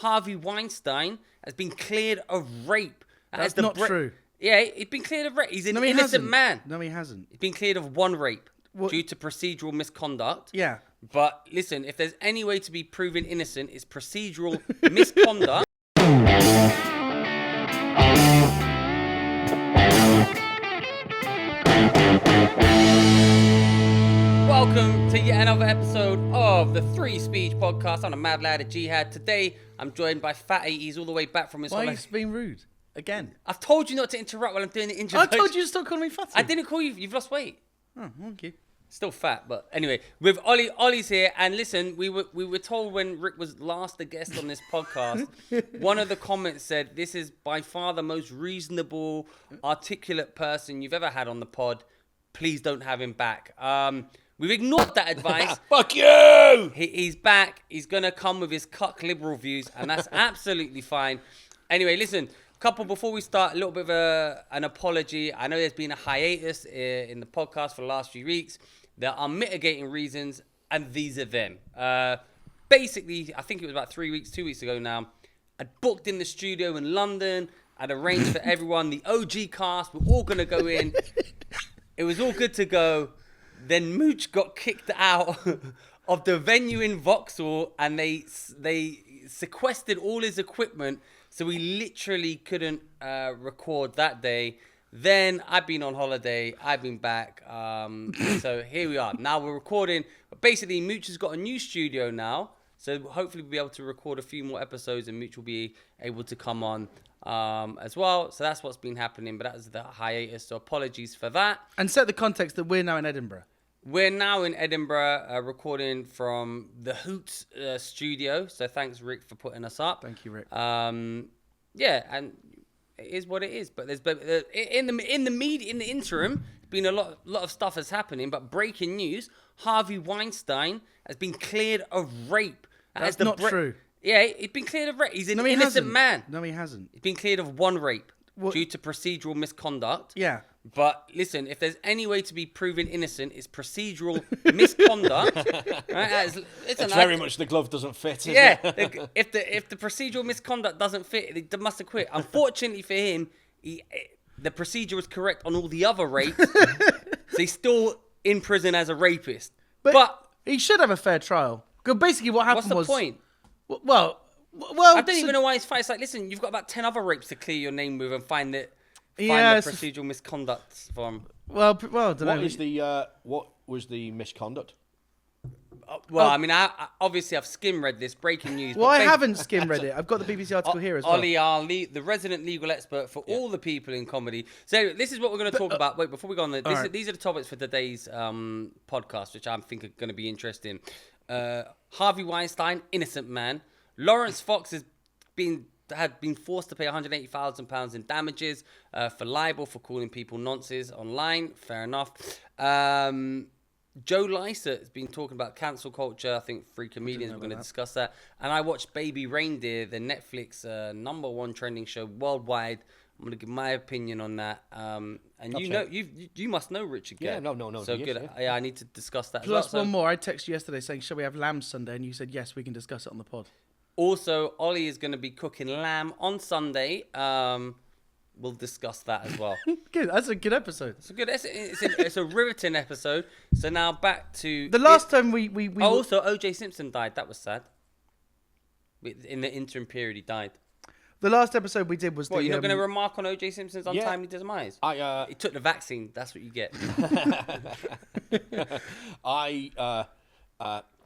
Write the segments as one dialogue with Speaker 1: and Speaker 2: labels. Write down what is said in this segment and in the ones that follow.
Speaker 1: Harvey Weinstein has been cleared of rape.
Speaker 2: That's not true.
Speaker 1: Yeah, he's been cleared of rape. He's an
Speaker 2: he
Speaker 1: innocent
Speaker 2: hasn't.
Speaker 1: man.
Speaker 2: No, he hasn't.
Speaker 1: He's been cleared of one rape due to procedural misconduct.
Speaker 2: Yeah.
Speaker 1: But listen, if there's any way to be proven innocent, it's procedural misconduct. Welcome to yet another episode of the Three Speech Podcast. I'm a mad lad at Jihad. Today, I'm joined by Fatty. He's all the way back from his holiday.
Speaker 2: Why are you being rude? Again.
Speaker 1: I've told you not to interrupt while I'm doing the intro.
Speaker 2: I told you to stop calling me fatty.
Speaker 1: I didn't call you. You've lost weight.
Speaker 2: Oh, thank you.
Speaker 1: Still fat, but anyway, with Ollie. Ollie's here, and listen, we were told when Rick was last a guest on this podcast, one of the comments said, "This is by far the most reasonable, articulate person you've ever had on the pod. Please don't have him back." We've ignored that advice.
Speaker 3: Fuck you!
Speaker 1: He's back. He's gonna come with his cuck liberal views, and that's absolutely fine. Anyway, listen. Before we start, a little bit of an apology. I know there's been a hiatus in the podcast for the last few weeks. There are mitigating reasons, and these are them. Basically, I think it was about 2 weeks ago now, I'd booked in the studio in London. I'd arranged for everyone, the OG cast, we're all going to go in. It was all good to go. Then Mooch got kicked out of the venue in Vauxhall, and they sequestered all his equipment. So we literally couldn't record that day. Then I've been on holiday. I've been back. So here we are. Now we're recording. But basically, Mooch has got a new studio now. So hopefully we'll be able to record a few more episodes and Mooch will be able to come on as well. So that's what's been happening. But that was the hiatus. So apologies for that.
Speaker 2: And set the context that we're now in Edinburgh.
Speaker 1: We're now in Edinburgh recording from the Hoots studio. So thanks, Rick, for putting us up.
Speaker 2: Thank you, Rick.
Speaker 1: Yeah, and it is what it is. But there's in the media, in the interim, been a lot of stuff that's happening. But breaking news: Harvey Weinstein has been cleared of rape.
Speaker 2: That's not true.
Speaker 1: Yeah, he's been cleared of rape. He's an innocent
Speaker 2: hasn't.
Speaker 1: man.
Speaker 2: No, he hasn't.
Speaker 1: He's been cleared of one rape due to procedural misconduct.
Speaker 2: Yeah.
Speaker 1: But listen, if there's any way to be proven innocent, it's procedural misconduct. Right? It's
Speaker 3: very much the glove doesn't fit.
Speaker 1: Yeah, if the procedural misconduct doesn't fit, they must have quit. Unfortunately for him, the procedure was correct on all the other rapes, so he's still in prison as a rapist.
Speaker 2: But he should have a fair trial. Because basically what happened
Speaker 1: what's the point?
Speaker 2: Well,
Speaker 1: I don't even know why it's fine. It's like, listen, you've got about 10 other rapes to clear your name with and find the procedural misconduct from.
Speaker 2: Well, I don't know.
Speaker 3: What was the misconduct?
Speaker 1: I mean, obviously I've skim read this breaking news.
Speaker 2: Well, I haven't skim read it. I've got the BBC article here as well.
Speaker 1: Ollie, the resident legal expert for all the people in comedy. So this is what we're going to talk about. Wait, before we go on, these are the topics for today's podcast, which I think are going to be interesting. Harvey Weinstein, innocent man. Lawrence Fox had been forced to pay £180,000 in damages for libel for calling people nonces online. Fair enough. Joe Lycett has been talking about cancel culture. I think Free Comedians are going to discuss that. And I watched Baby Reindeer, the Netflix #1 trending show worldwide. I'm going to give my opinion on that. And you must know Richard Gadd.
Speaker 3: Yeah, no.
Speaker 1: So good. Yeah, I need to discuss that
Speaker 2: Plus
Speaker 1: as well.
Speaker 2: one more. I texted you yesterday saying, shall we have lamb Sunday? And you said, yes, we can discuss it on the pod.
Speaker 1: Also, Ollie is going to be cooking lamb on Sunday. We'll discuss that as well.
Speaker 2: Good. That's a good episode.
Speaker 1: It's a riveting episode. So now back to
Speaker 2: the last time we
Speaker 1: also O.J. Simpson died. That was sad. In the interim period, he died.
Speaker 2: The last episode we did was
Speaker 1: you're not going to remark on O.J. Simpson's untimely demise? He took the vaccine. That's what you get.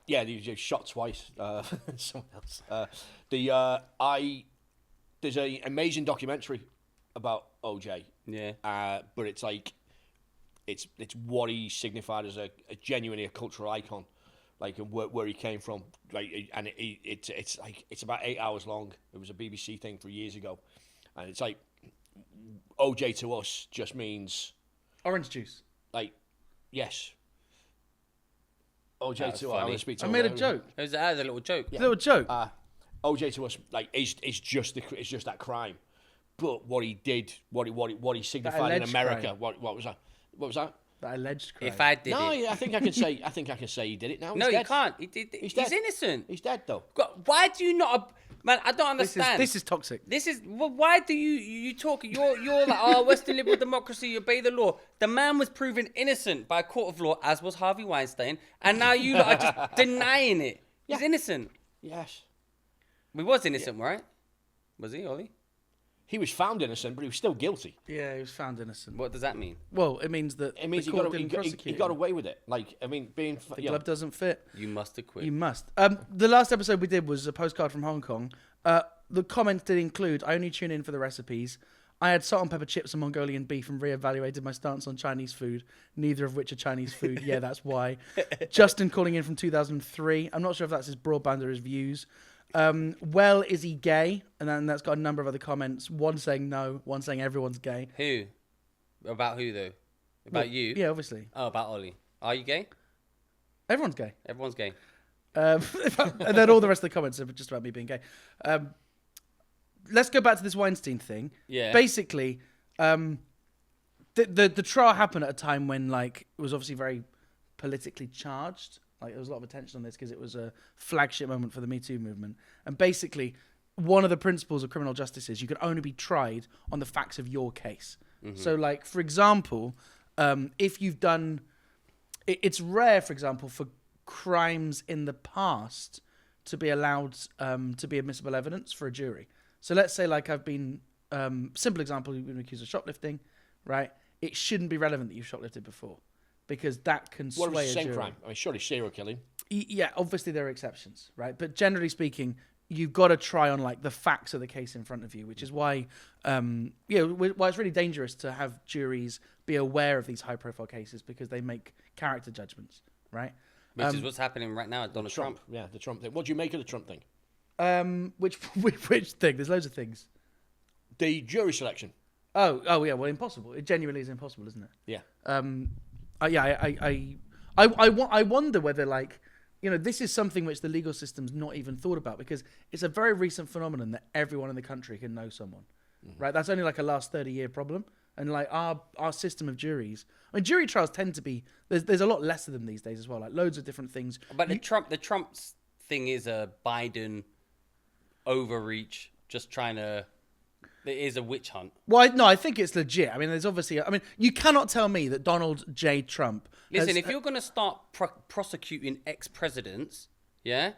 Speaker 3: Yeah, he was shot twice. Someone else. There's an amazing documentary about OJ.
Speaker 1: Yeah.
Speaker 3: But it's like, it's what he signified as a genuinely a cultural icon, like where he came from. Like, and it's about 8 hours long. It was a BBC thing 3 years ago, and it's like OJ to us just means
Speaker 2: orange juice.
Speaker 3: Like, yes. OJ to us.
Speaker 2: I made a joke.
Speaker 1: That was a little joke.
Speaker 2: Yeah. Little joke.
Speaker 3: OJ to us, like, is just that crime, but what he did, what he signified in America. What was that? What was that?
Speaker 2: That alleged crime.
Speaker 1: If I did
Speaker 3: it. I think I can say he did it now.
Speaker 1: No, you can't. He's innocent.
Speaker 3: He's dead though.
Speaker 1: Why do you not? Man, I don't understand.
Speaker 2: This is toxic.
Speaker 1: Why do you talk? You're like, oh, Western liberal democracy, you obey the law. The man was proven innocent by a court of law, as was Harvey Weinstein, and now you lot are just denying it. He's innocent.
Speaker 3: Yes.
Speaker 1: He was innocent, right? Was he, Ollie?
Speaker 3: He was found innocent, but he was still guilty.
Speaker 2: Yeah, he was found innocent.
Speaker 1: What does that mean?
Speaker 2: Well, it means that
Speaker 3: He got away with it. Like, I mean, being...
Speaker 2: The glove doesn't fit.
Speaker 1: You must acquit.
Speaker 2: You must. The last episode we did was a postcard from Hong Kong. The comments did include, I only tune in for the recipes. I had salt and pepper chips and Mongolian beef and reevaluated my stance on Chinese food, neither of which are Chinese food. Yeah, that's why. Justin calling in from 2003. I'm not sure if that's his broadband or his views. Well, is he gay? And then that's got a number of other comments. One saying no, one saying everyone's gay.
Speaker 1: Who? About who, though? About you?
Speaker 2: Yeah, obviously.
Speaker 1: Oh, about Ollie. Are you gay?
Speaker 2: Everyone's gay.
Speaker 1: Everyone's gay.
Speaker 2: And then all the rest of the comments are just about me being gay. Let's go back to this Weinstein thing.
Speaker 1: Yeah.
Speaker 2: Basically, the trial happened at a time when, like, it was obviously very politically charged. Like, there was a lot of attention on this because it was a flagship moment for the Me Too movement. And basically, one of the principles of criminal justice is you can only be tried on the facts of your case. Mm-hmm. So, like, for example, if you've done... It's rare, for example, for crimes in the past to be allowed to be admissible evidence for a jury. So let's say, like, I've been... simple example, you've been accused of shoplifting, right? It shouldn't be relevant that you've shoplifted before. Because that can sway a jury.
Speaker 3: What was the same crime? I mean, surely serial killing.
Speaker 2: Yeah, obviously there are exceptions, right? But generally speaking, you've got to try on, like, the facts of the case in front of you, which is why, why it's really dangerous to have juries be aware of these high-profile cases because they make character judgments, right?
Speaker 1: Which is what's happening right now at Donald Trump.
Speaker 3: Yeah, the Trump thing. What do you make of the Trump thing?
Speaker 2: Which thing? There's loads of things.
Speaker 3: The jury selection.
Speaker 2: Oh yeah. Well, impossible. It genuinely is impossible, isn't it?
Speaker 3: Yeah.
Speaker 2: I wonder whether, like, this is something which the legal system's not even thought about because it's a very recent phenomenon that everyone in the country can know someone, right? That's only like a last 30-year problem. And, like, our system of juries, I mean, jury trials tend to be, there's a lot less of them these days as well, like loads of different things.
Speaker 1: But the Trump's thing is a Biden overreach, just trying to... It is a witch hunt.
Speaker 2: Well, no, I think it's legit. I mean, there's obviously... I mean, you cannot tell me that Donald J. Trump...
Speaker 1: Listen, if you're going to start prosecuting ex-presidents, yeah,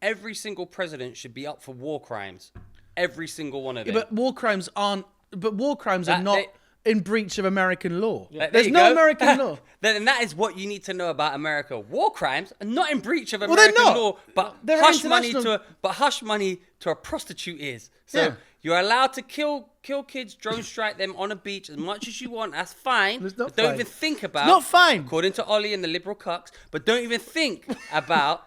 Speaker 1: every single president should be up for war crimes. Every single one of them.
Speaker 2: But war crimes aren't... But war crimes are not in breach of American law.
Speaker 1: Yeah.
Speaker 2: There's no American law.
Speaker 1: Then that is what you need to know about America. War crimes are not in breach of American law, but hush money to a prostitute is. So you're allowed to kill kids, drone strike them on a beach as much as you want. That's fine. But don't even think about.
Speaker 2: It's not fine.
Speaker 1: According to Ollie and the liberal cucks, but don't even think about.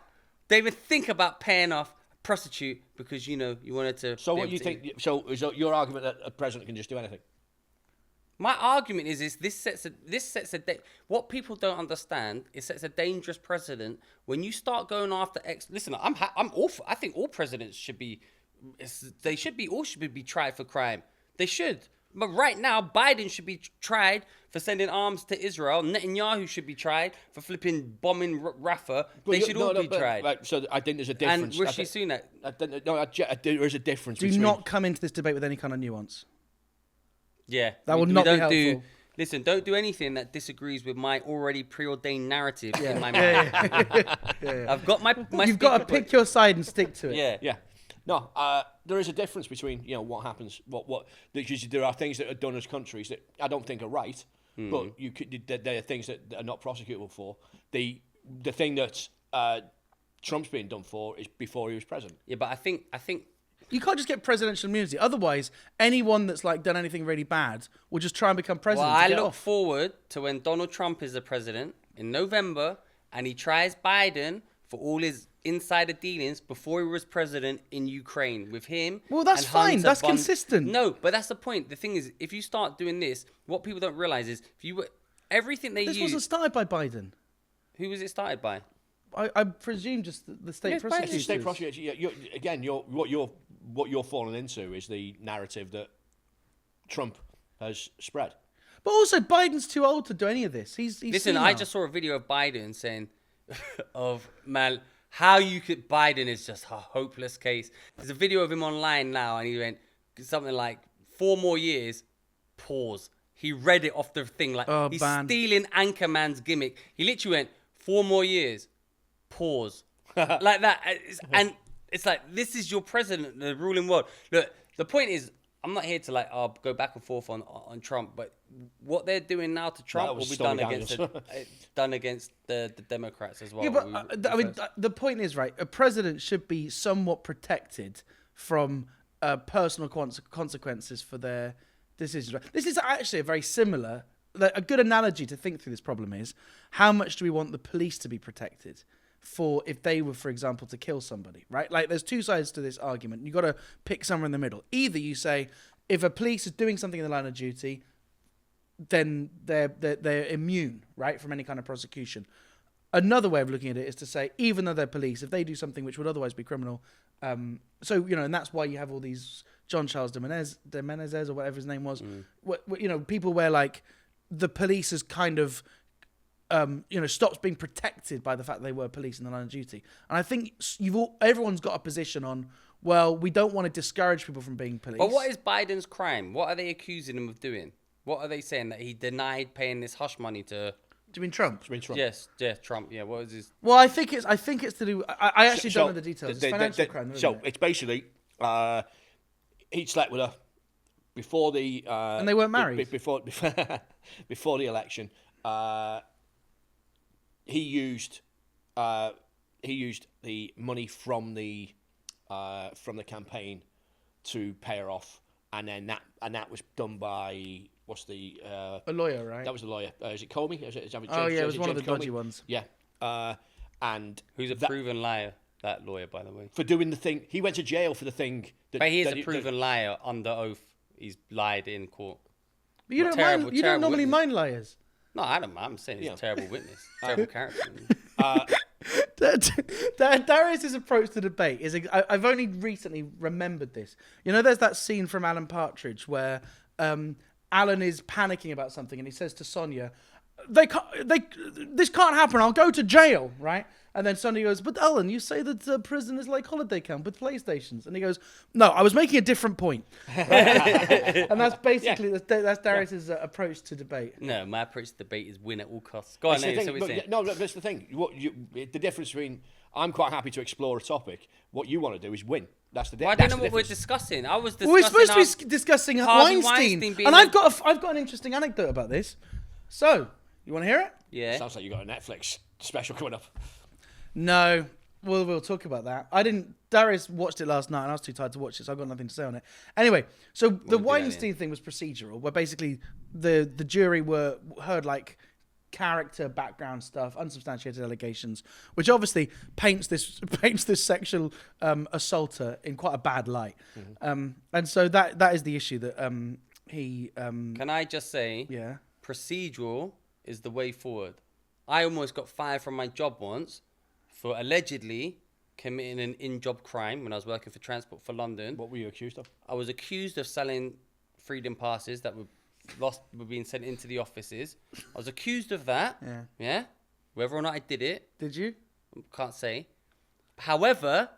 Speaker 1: Don't even think about paying off a prostitute because you wanted to.
Speaker 3: So what you think? So is your argument that a president can just do anything?
Speaker 1: My argument is this sets what people don't understand. It sets a dangerous precedent when you start going after Listen, I'm awful. I think all presidents should be. They should be tried for crime. They should. But right now, Biden should be tried for sending arms to Israel. Netanyahu should be tried for flipping bombing Rafah. They should all be tried.
Speaker 3: Right, so I think there's a difference.
Speaker 1: And Rishi Sunak.
Speaker 3: There is a difference.
Speaker 2: Do not come into this debate with any kind of nuance.
Speaker 1: Yeah,
Speaker 2: that would not be helpful.
Speaker 1: Listen, don't do anything that disagrees with my already preordained narrative in my mind.
Speaker 2: Yeah.
Speaker 1: I've got my
Speaker 2: You've got to pick your side and stick to it.
Speaker 1: Yeah.
Speaker 3: No, there is a difference between what happens. Because there are things that are done as countries that I don't think are right, but there are things that are not prosecutable for. The thing that Trump's being done for is before he was president.
Speaker 1: Yeah, but I think.
Speaker 2: You can't just get presidential immunity. Otherwise, anyone that's like done anything really bad will just try and become president.
Speaker 1: Well, I look forward to when Donald Trump is the president in November and he tries Biden for all his insider dealings before he was president in Ukraine with him.
Speaker 2: Well, that's fine. That's consistent.
Speaker 1: No, but that's the point. The thing is, if you start doing this, what people don't realize is everything they use.
Speaker 2: This wasn't started by Biden.
Speaker 1: Who was it started by?
Speaker 2: I presume just the state prosecutors.
Speaker 3: State prosecutors. What you're falling into is the narrative that Trump has spread.
Speaker 2: But also, Biden's too old to do any of this. He's
Speaker 1: Listen,
Speaker 2: female.
Speaker 1: I just saw a video of Biden saying, how you could Biden is just a hopeless case. There's a video of him online now, and he went something like 4 more years. Pause. He read it off the thing like he's stealing Anchorman's gimmick. He literally went 4 more years. Pause. Like that, and it's like this is your president, the ruling world. Look, the point is, I'm not here to like go back and forth on Trump, but what they're doing now to Trump will be done against the Democrats as well.
Speaker 2: Yeah, but I mean, the point is, right, a president should be somewhat protected from personal consequences for their decisions. Right? This is actually a very similar, a good analogy to think through this problem is, how much do we want the police to be protected for if they were, for example, to kill somebody, right? Like, there's two sides to this argument. You've got to pick somewhere in the middle. Either you say, if a police is doing something in the line of duty, then they're immune, right, from any kind of prosecution. Another way of looking at it is to say, even though they're police, if they do something which would otherwise be criminal, and that's why you have all these John Charles de Menezes or whatever his name was, people where, like, the police is kind of stops being protected by the fact that they were police in the line of duty. And I think everyone's got a position on, well, we don't want to discourage people from being police.
Speaker 1: But what is Biden's crime? What are they accusing him of doing? What are they saying? That he denied paying this hush money to...
Speaker 2: Do you mean Trump?
Speaker 1: Yes, Trump. Yeah, what is his...
Speaker 2: Well, I think it's to do... I actually don't know the details. It's financial crime, isn't it?
Speaker 3: It's basically... he slept with her before the...
Speaker 2: and they weren't married?
Speaker 3: Before the election. He used the money from the campaign to pay her off, and then that was done by a
Speaker 2: lawyer, right?
Speaker 3: That was a lawyer. Is it Comey?
Speaker 2: It was one of the dodgy ones.
Speaker 3: Yeah, and
Speaker 1: who's a proven liar? That lawyer, by the way,
Speaker 3: for doing the thing. He went to jail for the thing.
Speaker 1: But he is a proven liar under oath. He's lied in court.
Speaker 2: But you don't normally mind liars.
Speaker 1: No, I don't. I'm saying he's a terrible witness, terrible character.
Speaker 2: Darius's approach to debate is. I've only recently remembered this. There's that scene from Alan Partridge where Alan is panicking about something, and he says to Sonia, this can't happen. I'll go to jail, right? And then Sonia goes, but Alan, you say that prison is like holiday camp with PlayStations. And he goes, no, I was making a different point. Right? And that's basically, that's Darius's approach to debate.
Speaker 1: No, my approach to debate is win at all costs. Go on,
Speaker 3: that's the thing. The difference between, I'm quite happy to explore a topic. What you want to do is win. That's the difference.
Speaker 1: Well, I don't know what we're discussing. I was discussing...
Speaker 2: We're supposed to be discussing Weinstein. And I've got an interesting anecdote about this. So, you want to hear it?
Speaker 1: Yeah.
Speaker 3: Sounds like you got a Netflix special coming up.
Speaker 2: No, we'll talk about that. Darius watched it last night, and I was too tired to watch it, so I've got nothing to say on it. Anyway, so the Weinstein thing was procedural, where basically the jury heard like character background stuff, unsubstantiated allegations, which obviously paints this sexual assaulter in quite a bad light. Mm-hmm. And so that is the issue that he.
Speaker 1: Can I just say?
Speaker 2: Yeah.
Speaker 1: Procedural is the way forward. I almost got fired from my job once for allegedly committing an in-job crime when I was working for Transport for London.
Speaker 3: What were you accused of?
Speaker 1: I was accused of selling freedom passes that were being sent into the offices. I was accused of that. Yeah. Whether or not I did it.
Speaker 2: Did you?
Speaker 1: Can't say. However,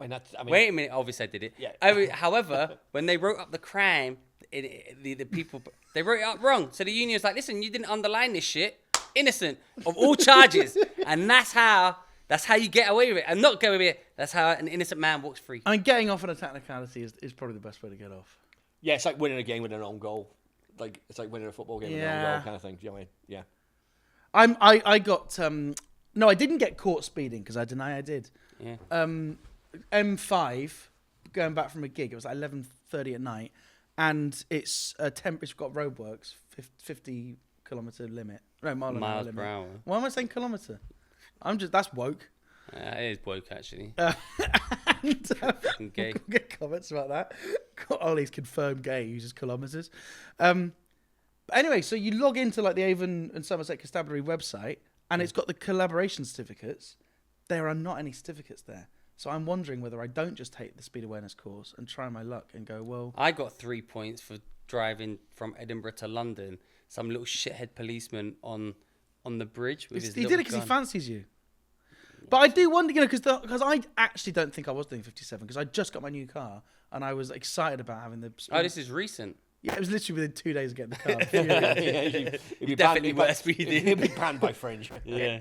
Speaker 1: wait a minute. Obviously, I did it.
Speaker 3: Yeah.
Speaker 1: However, when they wrote up the crime, the people, they wrote it up wrong. So the union's like, listen, you didn't underline this shit. Innocent of all charges. And that's how you get away with it. And not get away with it. That's how an innocent man walks free.
Speaker 2: I mean, getting off on a technicality is probably the best way to get off.
Speaker 3: Yeah, it's like winning a game with an own goal. It's like winning a football game with an own goal kind of thing. Do you know what I mean? Yeah.
Speaker 2: I got no, I didn't get caught speeding because I deny I did.
Speaker 1: Yeah.
Speaker 2: M5 going back from a gig. It was like 11:30 at night, and it's it's got roadworks, 50 kilometre limit. No, miles
Speaker 1: per hour.
Speaker 2: Why am I saying kilometre? That's woke.
Speaker 1: It is woke, actually.
Speaker 2: And,
Speaker 1: gay.
Speaker 2: Get comments about that. Ollie's confirmed gay, uses kilometres. But anyway, so you log into like the Avon and Somerset Constabulary website, and it's got the collaboration certificates. There are not any certificates there. So I'm wondering whether I don't just take the speed awareness course and try my luck and go, well...
Speaker 1: I got 3 points for driving from Edinburgh to London. Some little shithead policeman on the bridge with his little gun.
Speaker 2: He did it because he fancies you. But I do wonder, because I actually don't think I was doing 57 because I just got my new car and I was excited about having the.
Speaker 1: Oh, this is recent.
Speaker 2: Yeah, it was literally within 2 days of getting the car.
Speaker 1: You definitely were speeding.
Speaker 3: He'll be banned by Fringe.
Speaker 1: Yeah.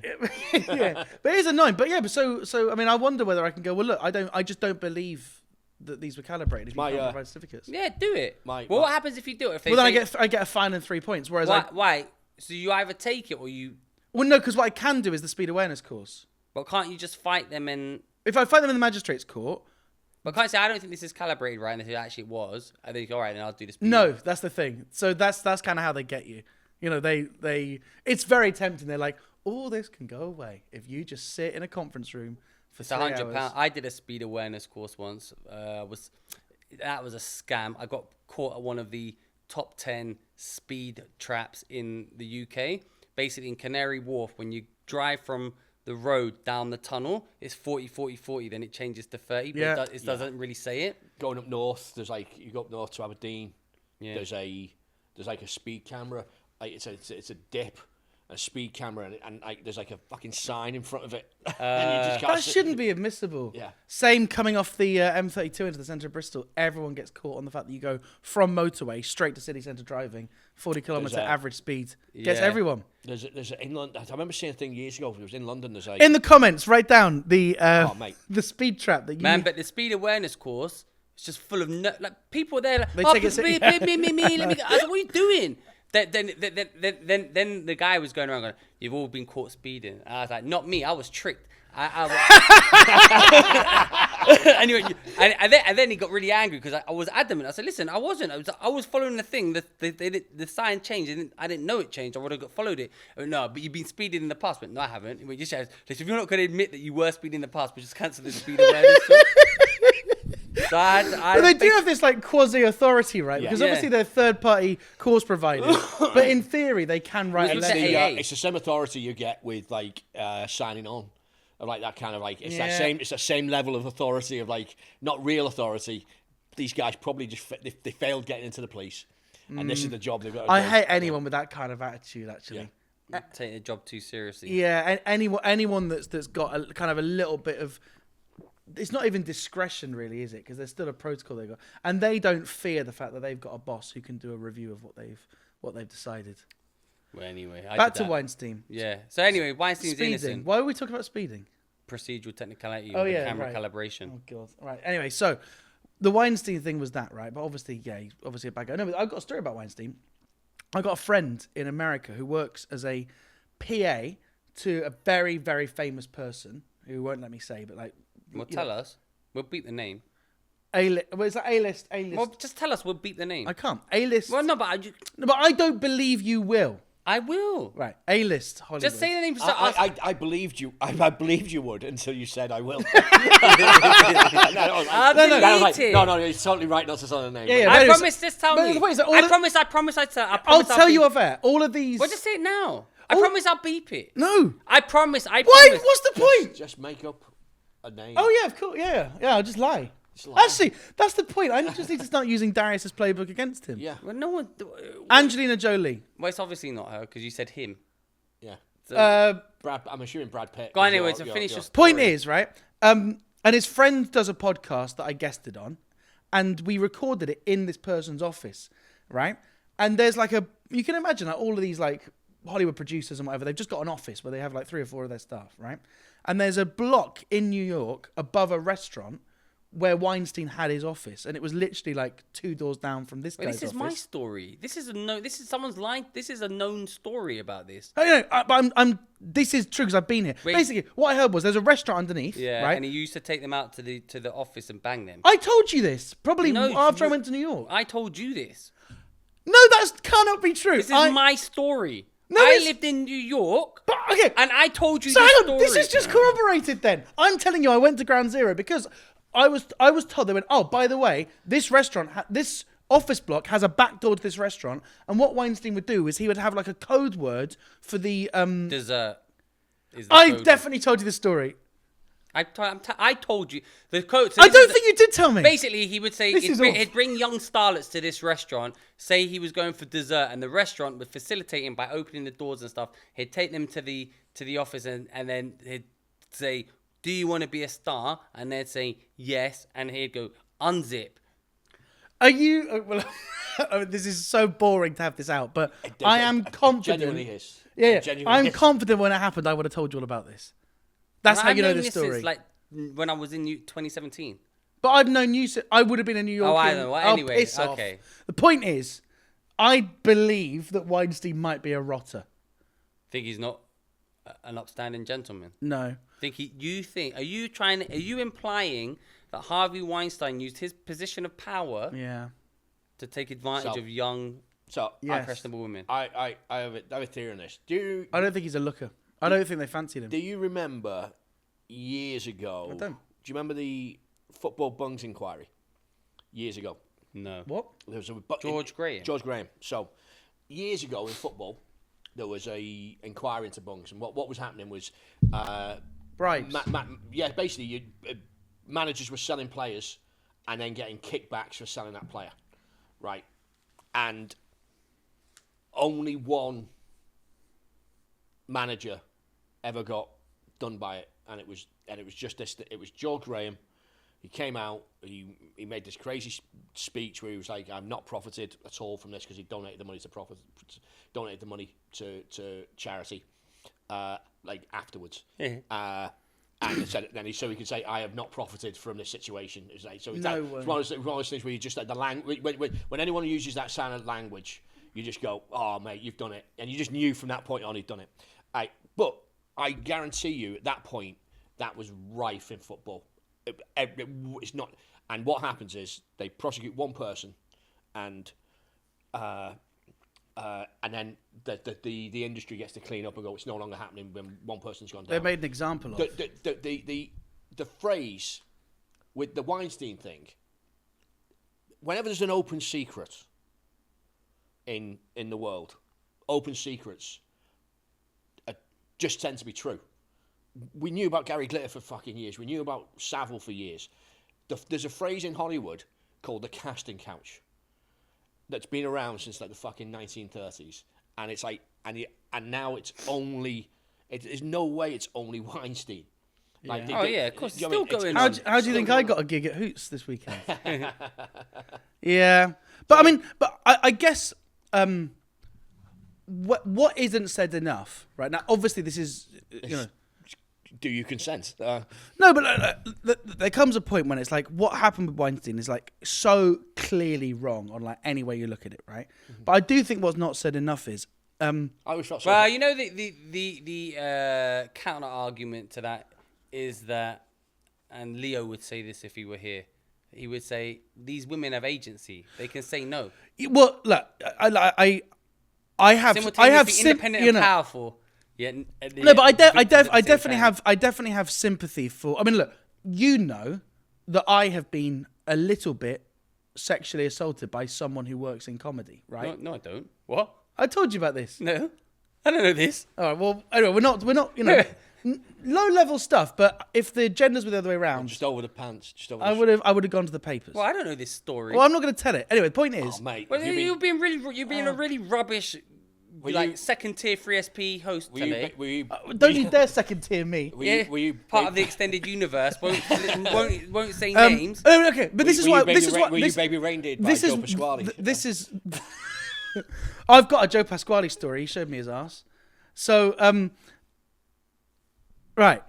Speaker 2: Yeah, but it is annoying. But yeah, but so I mean, I wonder whether I can go. Well, look, I just don't believe that these were calibrated. If you can't provide certificates.
Speaker 1: Yeah, do it. What happens if you do it? If they
Speaker 2: Well, then I get a fine and 3 points. Whereas
Speaker 1: why? So you either take it or you.
Speaker 2: Well, no, because what I can do is the speed awareness course.
Speaker 1: But can't you just fight them in?
Speaker 2: If I fight them in the magistrate's court.
Speaker 1: But can't I say I don't think this is calibrated right, and if it actually was, I think all right, then I'll do this.
Speaker 2: No, that's the thing. So that's kind of how they get you. You know, they it's very tempting. They're like, all this can go away if you just sit in a conference room for
Speaker 1: It's
Speaker 2: 3 hours.
Speaker 1: £100. I did a speed awareness course once. That was a scam. I got caught at one of the top 10 speed traps in the UK. Basically, in Canary Wharf, when you drive from the road down the tunnel, it's 40, 40, 40. Then it changes to 30. But it doesn't really say it.
Speaker 3: Going up north, you go up north to Aberdeen.
Speaker 1: Yeah.
Speaker 3: There's like a speed camera. Like it's a dip, a speed camera, and like there's like a fucking sign in front of it. And you just
Speaker 2: That shouldn't be admissible.
Speaker 3: Yeah.
Speaker 2: Same coming off the M32 into the centre of Bristol. Everyone gets caught on the fact that you go from motorway straight to city centre driving, 40 kilometre average speed. Gets everyone.
Speaker 3: There's in London. I remember seeing a thing years ago. It was in London. There's like
Speaker 2: In the comments, write down the
Speaker 3: mate.
Speaker 2: the speed trap that you.
Speaker 1: Man, but the speed awareness course, it's just full of like people there. Like,
Speaker 2: They
Speaker 1: oh,
Speaker 2: take it
Speaker 1: me. Let me. I was like, what are you doing? Then the guy was going around going, "You've all been caught speeding." And I was like, "Not me. I was tricked." Anyway, and then he got really angry because I was adamant. I said, "Listen, I wasn't. I was following the thing. The sign changed. I didn't know it changed. I would have followed it." No, but you've been speeding in the past. But no, I haven't. We just said, "Listen, if you're not going to admit that you were speeding in the past, we just cancel the speed awareness." So
Speaker 2: but they do have this like quasi authority, right?
Speaker 3: Yeah.
Speaker 2: Because obviously they're third party course providers, but in theory they can write a
Speaker 1: It's
Speaker 2: letter.
Speaker 1: AA.
Speaker 3: It's the same authority you get with like signing on, or like that kind of like it's
Speaker 2: Yeah.
Speaker 3: that same level of authority of like not real authority. These guys probably just they failed getting into the police, and this is the job they've got.
Speaker 2: I hate anyone with that kind of attitude, actually.
Speaker 1: taking the job too seriously.
Speaker 2: Yeah, and anyone that's got a kind of a little bit of, it's not even discretion really, is it? Because there's still a protocol they've got, and they don't fear the fact that they've got a boss who can do a review of what they've decided.
Speaker 1: Well, anyway,
Speaker 2: Back to Weinstein.
Speaker 1: Yeah. So anyway, Weinstein's
Speaker 2: Speeding.
Speaker 1: innocent.
Speaker 2: Why are we talking about speeding?
Speaker 1: Procedural technicality
Speaker 2: Oh,
Speaker 1: with
Speaker 2: yeah,
Speaker 1: the camera
Speaker 2: right.
Speaker 1: calibration.
Speaker 2: Oh god. Right. Anyway, so the Weinstein thing was that, right? But obviously, yeah, he's obviously a bad guy. No, but I've got a story about Weinstein. I got a friend in America who works as a PA to a very, very famous person who won't let me say, but like.
Speaker 1: Well, tell us. We'll beat the name.
Speaker 2: Well, is that A-list?
Speaker 1: Well, just tell us. We'll beat the name.
Speaker 2: I can't. A-list.
Speaker 1: Well, no, but
Speaker 2: No, but I don't believe you will.
Speaker 1: I will.
Speaker 2: Right. A-list Hollywood.
Speaker 1: Just say the name.
Speaker 3: I believed you. I believed you would until you said I will.
Speaker 1: I'll delete it.
Speaker 3: No, you're totally right not to say the name.
Speaker 2: Yeah,
Speaker 1: I
Speaker 2: but
Speaker 1: promise. Just tell me.
Speaker 2: wait, is it all
Speaker 1: I
Speaker 2: the-
Speaker 1: promise.
Speaker 2: I'll tell you off air. All of these.
Speaker 1: Well, just say it now. I promise I'll beep it.
Speaker 2: No.
Speaker 1: I promise. I
Speaker 2: Why?
Speaker 1: promise.
Speaker 2: What's the point?
Speaker 3: Just make up a name.
Speaker 2: Oh yeah, of course. Yeah. I'll just lie.
Speaker 3: lie.
Speaker 2: Actually, that's the point. I just need to start using Darius's playbook against him.
Speaker 3: Yeah.
Speaker 1: Well, no one.
Speaker 2: Angelina Jolie.
Speaker 1: Well, it's obviously not her because you said him.
Speaker 3: Yeah.
Speaker 1: So,
Speaker 3: I'm assuming Brad Pitt.
Speaker 1: go on anyway to finish your story.
Speaker 2: Point is, right? And his friend does a podcast that I guested on, and we recorded it in this person's office, right? And there's like you can imagine like all of these like Hollywood producers and whatever, they've just got an office where they have like 3 or 4 of their staff, right? And there's a block in New York above a restaurant where Weinstein had his office, and it was literally like 2 doors down from this guy's
Speaker 1: This is
Speaker 2: office.
Speaker 1: my story. This is someone's line. This is a known story about this.
Speaker 2: I know, but this is true because I've been here.
Speaker 1: Wait.
Speaker 2: Basically, what I heard was there's a restaurant underneath,
Speaker 1: Yeah,
Speaker 2: right?
Speaker 1: and he used to take them out to the office and bang them.
Speaker 2: I told you this probably
Speaker 1: No,
Speaker 2: after I went to New York.
Speaker 1: I told you this.
Speaker 2: No, that cannot be true.
Speaker 1: This is my story.
Speaker 2: No,
Speaker 1: I
Speaker 2: it's-
Speaker 1: lived in New York,
Speaker 2: But okay,
Speaker 1: and I told you
Speaker 2: so
Speaker 1: this
Speaker 2: hang
Speaker 1: story.
Speaker 2: on, this is just corroborated. Then I'm telling you, I went to Ground Zero because I was told they went. Oh, by the way, this restaurant, this office block has a back door to this restaurant, and what Weinstein would do is he would have like a code word for the.
Speaker 1: Dessert. Is the
Speaker 2: I
Speaker 1: code
Speaker 2: definitely told you this story.
Speaker 1: word. I told you the code. So
Speaker 2: I
Speaker 1: this
Speaker 2: don't
Speaker 1: is
Speaker 2: think you did tell me.
Speaker 1: Basically, he would say
Speaker 2: This is
Speaker 1: he'd bring young starlets to this restaurant, say he was going for dessert, and the restaurant would facilitate him by opening the doors and stuff. He'd take them to the office, and then he'd say, do you want to be a star? And they'd say yes, and he'd go, unzip.
Speaker 2: Are you? This is so boring to have this out, but I am confident.
Speaker 3: Genuinely is.
Speaker 2: Yeah,
Speaker 3: Genuinely
Speaker 2: I'm
Speaker 3: is.
Speaker 2: confident when it happened, I would have told you all about this. That's how
Speaker 1: I've
Speaker 2: you know
Speaker 1: known
Speaker 2: this story.
Speaker 1: Since, like, when I was in 2017.
Speaker 2: But I've known you. I would have been in New York.
Speaker 1: Oh, I know. Well, anyway,
Speaker 2: piss off.
Speaker 1: okay.
Speaker 2: The point is, I believe that Weinstein might be a rotter.
Speaker 1: Think he's not an upstanding gentleman?
Speaker 2: No.
Speaker 1: Are you implying that Harvey Weinstein used his position of power
Speaker 2: Yeah.
Speaker 1: to take advantage of young,
Speaker 3: So
Speaker 2: Yes.
Speaker 1: impressionable women?
Speaker 3: I have a theory on this.
Speaker 2: I don't think he's a looker. I don't think they fancied him.
Speaker 3: Do you remember years ago?
Speaker 2: I don't.
Speaker 3: Do you remember the football bungs inquiry? Years ago.
Speaker 1: No.
Speaker 2: What?
Speaker 3: There was
Speaker 1: George Graham.
Speaker 3: George Graham. So, years ago in football, there was a inquiry into bungs, and what was happening was,
Speaker 2: Bribes.
Speaker 3: basically, managers were selling players, and then getting kickbacks for selling that player, right? And only one manager ever got done by it, and it was just this. It was George Graham. He came out. He made this crazy speech where he was like, "I've not profited at all from this," because he donated the money to charity, like afterwards.
Speaker 1: Yeah.
Speaker 3: And he said, so he could say, "I have not profited from this situation." It's like, so it's,
Speaker 2: No
Speaker 3: it's
Speaker 2: way.
Speaker 3: one of those things where you just like the language. When anyone uses that sound of language, you just go, "Oh, mate, you've done it," and you just knew from that point on he'd done it. But I guarantee you, at that point, that was rife in football. It's not. And what happens is they prosecute one person, and then the industry gets to clean up and go, "It's no longer happening when one person's gone down."
Speaker 2: They made an example of.
Speaker 3: The phrase with the Weinstein thing. Whenever there's an open secret in the world, open secrets just tend to be true. We knew about Gary Glitter for fucking years. We knew about Savile for years. There's a phrase in Hollywood called the casting couch that's been around since like the fucking 1930s, and it's like, and now it's only. There's no way it's only Weinstein. Like,
Speaker 1: Of course,
Speaker 3: you
Speaker 1: it's
Speaker 3: know
Speaker 1: still
Speaker 3: what I mean?
Speaker 1: going on.
Speaker 2: How do you think I got a gig at Hoots this weekend? Yeah, but I mean, I guess what isn't said enough right now. Obviously, this is
Speaker 3: Do you consent?
Speaker 2: No, but there comes a point when it's like what happened with Weinstein is like so clearly wrong on like any way you look at it, right? Mm-hmm. But I do think what's not said enough is
Speaker 3: I always felt so.
Speaker 1: Well, you know, the counter argument to that is that, and Leo would say this if he were here, he would say these women have agency; they can say no.
Speaker 2: Well, look, I have
Speaker 1: independent and powerful. Yeah,
Speaker 2: no, but I definitely have sympathy for. I mean, look, you know that I have been a little bit sexually assaulted by someone who works in comedy, right?
Speaker 1: No, I don't. What?
Speaker 2: I told you about this.
Speaker 1: No, I don't know this.
Speaker 2: All right. Well, anyway, we're not. You know, low level stuff. But if the genders were the other way around,
Speaker 3: just over the pants.
Speaker 2: I would have gone to the papers.
Speaker 1: Well, I don't know this story.
Speaker 2: Well, I'm not going to tell it. Anyway, the point is,
Speaker 3: mate,
Speaker 1: well, you're being a really rubbish. Second tier 3SP host today.
Speaker 2: Don't you dare second tier me.
Speaker 3: Were you
Speaker 1: part of the extended universe? Won't say names.
Speaker 2: Okay, but this is why.
Speaker 3: Were you Baby Reindeer by Joe Pasquale?
Speaker 2: This is. I've got a Joe Pasquale story. He showed me his ass. So, right.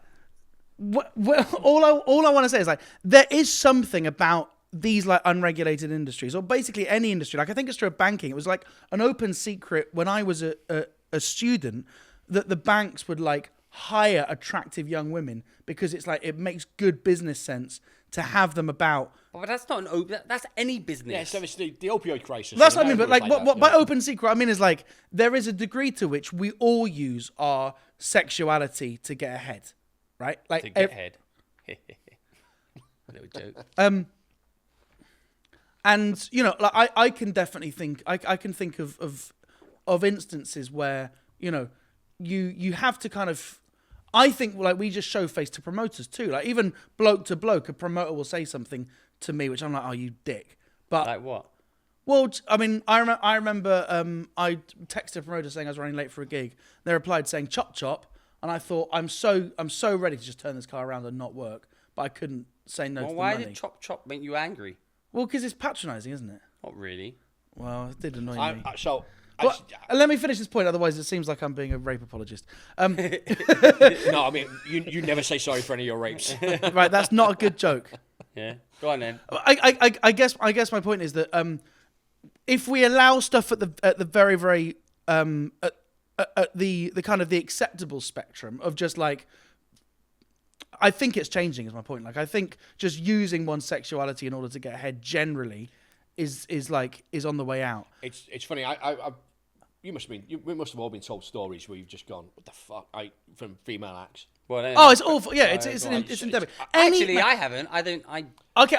Speaker 2: All I want to say is like there is something about these like unregulated industries, or basically any industry. Like I think it's true of banking. It was like an open secret when I was a student that the banks would like hire attractive young women because it's like it makes good business sense to have them about.
Speaker 1: But that's not that's any business.
Speaker 3: Yeah, so it's the opioid crisis.
Speaker 2: That's what I mean. But like what by open secret I mean is like there is a degree to which we all use our sexuality to get ahead, right? Like
Speaker 1: to get ahead. A little joke.
Speaker 2: And you know, like I can definitely think I can think of instances where you know you have to kind of. I think like we just show face to promoters too. Like even bloke to bloke, a promoter will say something to me which I'm like, "Oh, you dick." But
Speaker 1: like what?
Speaker 2: Well, I mean, I remember I texted a promoter saying I was running late for a gig. They replied saying "chop chop," and and I thought I'm so ready to just turn this car around and not work, but I couldn't say no to the
Speaker 1: why
Speaker 2: money.
Speaker 1: did Chop Chop make you angry?
Speaker 2: Well, because it's patronising, isn't it?
Speaker 1: Not really.
Speaker 2: Well, it did annoy me.
Speaker 3: Well,
Speaker 2: Let me finish this point, otherwise it seems like I'm being a rape apologist.
Speaker 3: no, I mean, you never say sorry for any of your rapes.
Speaker 2: Right, that's not a good joke.
Speaker 1: Yeah, go on then.
Speaker 2: I guess my point is that if we allow stuff at the very very at the kind of the acceptable spectrum of just like, I think it's changing is my point. Like, I think just using one's sexuality in order to get ahead generally is on the way out.
Speaker 3: It's funny. We must have all been told stories where you've just gone, what the fuck, from female acts.
Speaker 2: Well, it's awful. Yeah, it's endemic.
Speaker 1: Actually, I haven't.
Speaker 2: Okay,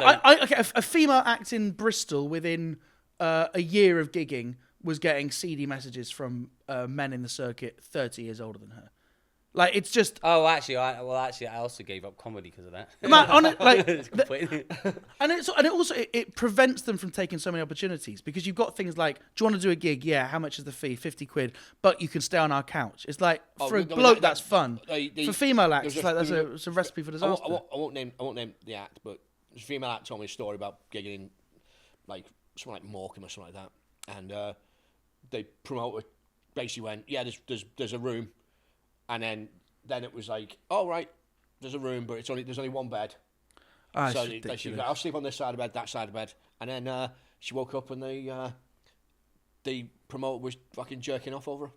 Speaker 2: a female act in Bristol within a year of gigging was getting seedy messages from men in the circuit 30 years older than her. Like, it's just...
Speaker 1: Oh, actually, I also gave up comedy because of that.
Speaker 2: Man, it prevents them from taking so many opportunities, because you've got things like, do you want to do a gig? Yeah, how much is the fee? 50 quid, but you can stay on our couch. It's like, for a bloke, that's fun. For female acts, it's a recipe for disaster.
Speaker 3: I won't name the act, but a female act told me a story about gigging in, like, something like Morecambe or something like that, and they promoted, basically went, yeah, there's a room. And then it was like, oh, right, there's a room, but there's only one bed.
Speaker 2: Oh,
Speaker 3: so she I'll sleep on this side of bed, that side of bed. And then she woke up and the promoter was fucking jerking off over her.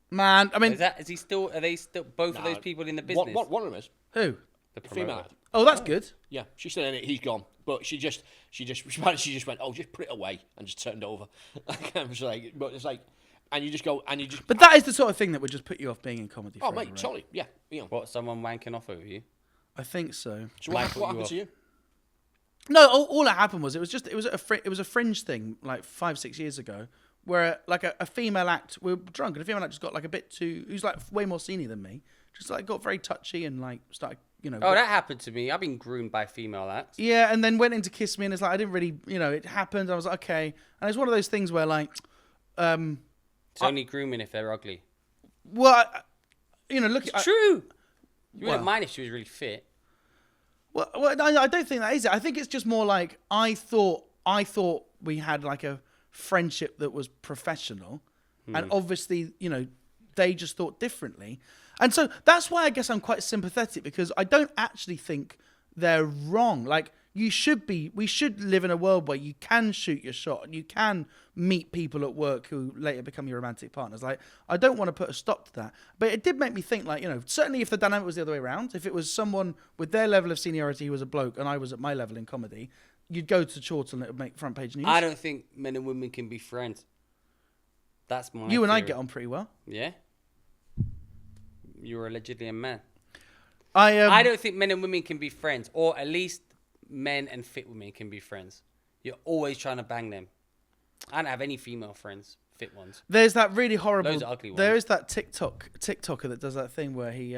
Speaker 2: Man, I mean...
Speaker 1: Are they still both of those people in the business?
Speaker 3: One of them is.
Speaker 2: Who?
Speaker 1: The
Speaker 3: female act.
Speaker 2: Oh, that's good.
Speaker 3: Yeah, she's still in it, he's gone. But she just went, oh, just put it away, and just turned over. I was like, but it's like... And you just go,
Speaker 2: But that is the sort of thing that would just put you off being in comedy.
Speaker 3: Oh,
Speaker 2: forever,
Speaker 3: mate,
Speaker 2: right?
Speaker 3: totally, yeah.
Speaker 1: What, someone wanking off over you?
Speaker 2: I think so.
Speaker 3: So what happened to you?
Speaker 2: No, all that happened was it was a fringe thing like 5-6 years ago, where like a female act, we were drunk, and a female act just got like a bit too, who's like way more senior than me, just like got very touchy and like started,
Speaker 1: Oh, that happened to me. I've been groomed by female acts.
Speaker 2: Yeah, and then went in to kiss me, and it's like I didn't really, it happened. I was like, okay, and it's one of those things where like,
Speaker 1: it's only grooming if they're ugly.
Speaker 2: Well, look.
Speaker 1: It's true. You wouldn't mind if she was really fit.
Speaker 2: Well, I don't think that is it. I think it's just more like I thought we had like a friendship that was professional, and obviously, they just thought differently, and so that's why I guess I'm quite sympathetic, because I don't actually think they're wrong. Like, we should live in a world where you can shoot your shot and you can meet people at work who later become your romantic partners. Like, I don't want to put a stop to that, but it did make me think, like, certainly if the dynamic was the other way around, if it was someone with their level of seniority who was a bloke and I was at my level in comedy, you'd go to Chorlton and it would make front page news.
Speaker 1: I don't think men and women can be friends. That's my
Speaker 2: You and
Speaker 1: theory.
Speaker 2: I get on pretty well.
Speaker 1: Yeah? You're allegedly a man.
Speaker 2: I
Speaker 1: don't think men and women can be friends, or at least men and fit women can be friends. You're always trying to bang them. I don't have any female friends, fit ones.
Speaker 2: There's that really horrible...
Speaker 1: Those are ugly ones.
Speaker 2: There is that TikToker that does that thing where he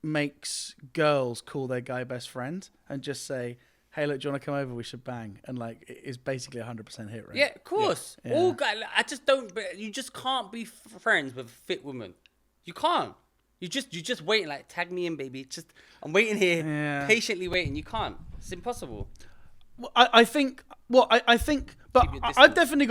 Speaker 2: makes girls call their guy best friend and just say, hey, look, do you want to come over? We should bang. And like, it's basically 100% hit rate.
Speaker 1: Yeah, of course.
Speaker 2: Yeah.
Speaker 1: All guys, you just can't be friends with a fit woman. You can't. You just waiting, like, tag me in, baby. I'm waiting here, patiently waiting. You can't. It's impossible.
Speaker 2: Well, I think, but I've definitely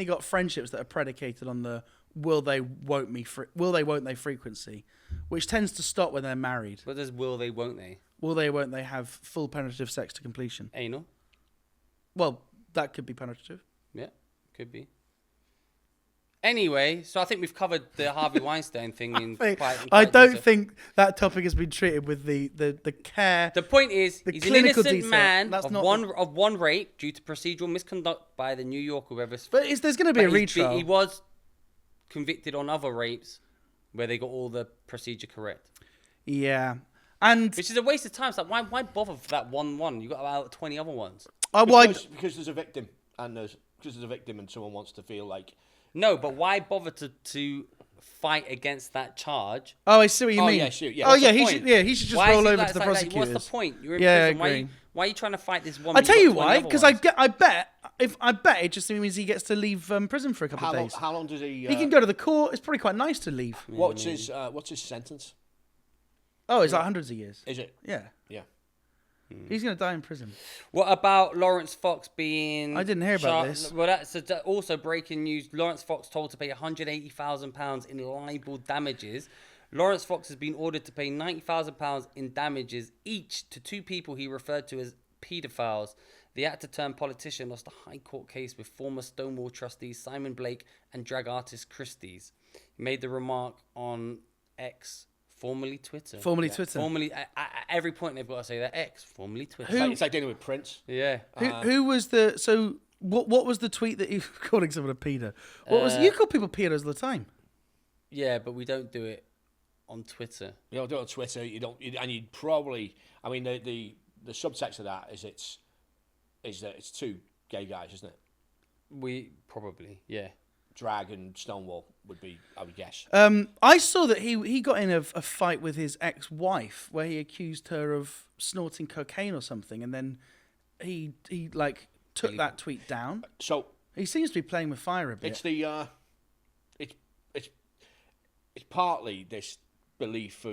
Speaker 2: got friendships that are predicated on the will they won't they frequency, which tends to stop when they're married.
Speaker 1: What does will they won't they?
Speaker 2: Will they won't they have full penetrative sex to completion?
Speaker 1: Anal?
Speaker 2: Well, that could be penetrative.
Speaker 1: Yeah, could be. Anyway, so I think we've covered the Harvey Weinstein thing in quite
Speaker 2: I don't think that topic has been treated with the care.
Speaker 1: The point is, he's an innocent
Speaker 2: detail.
Speaker 1: man
Speaker 2: That's
Speaker 1: of one rape due to procedural misconduct by the New York whoever.
Speaker 2: But there's going to be a retrial.
Speaker 1: He was convicted on other rapes where they got all the procedure correct.
Speaker 2: Yeah, and
Speaker 1: which is a waste of time. It's like, why bother for that one? You got about 20 other ones.
Speaker 3: Because there's a victim, and someone wants to feel like.
Speaker 1: No, but why bother to fight against that charge?
Speaker 2: Oh, I see what you mean.
Speaker 3: Yeah, shoot, yeah.
Speaker 2: Oh, yeah, he should just roll over to the prosecutors.
Speaker 1: What's the point? You're in prison. Why are you trying to fight this woman?
Speaker 2: I tell you why, because I bet it just means he gets to leave prison for a couple of days.
Speaker 3: How long does he?
Speaker 2: He can go to the court. It's probably quite nice to leave.
Speaker 3: What's his sentence?
Speaker 2: Oh, it's like hundreds of years.
Speaker 3: Is it?
Speaker 2: Yeah.
Speaker 3: Yeah.
Speaker 2: He's going to die in prison.
Speaker 1: What about Lawrence Fox being...
Speaker 2: I didn't hear about this.
Speaker 1: Well, that's also breaking news. Lawrence Fox told to pay £180,000 in libel damages. Lawrence Fox has been ordered to pay £90,000 in damages each to two people he referred to as paedophiles. The actor-turned-politician lost a high court case with former Stonewall trustees Simon Blake and drag artist Christie's. He made the remark on X, formerly Twitter.
Speaker 2: Formerly Twitter.
Speaker 1: Formerly, at every point they've got to say that X, formerly Twitter.
Speaker 3: It's like dealing with Prince.
Speaker 1: Yeah.
Speaker 2: Who was the... So, what was the tweet that you calling someone a pedo? What was... You call people pedos all the time.
Speaker 1: Yeah, but we don't do it on Twitter.
Speaker 3: You don't do it on Twitter. You don't... And you'd probably... I mean, the subtext of that is that it's two gay guys, isn't it?
Speaker 1: We probably, yeah.
Speaker 3: Drag and Stonewall would be, I would guess.
Speaker 2: I saw that he got in a fight with his ex-wife where he accused her of snorting cocaine or something, and then he took that tweet down.
Speaker 3: So
Speaker 2: he seems to be playing with fire a bit.
Speaker 3: it's the it's partly this belief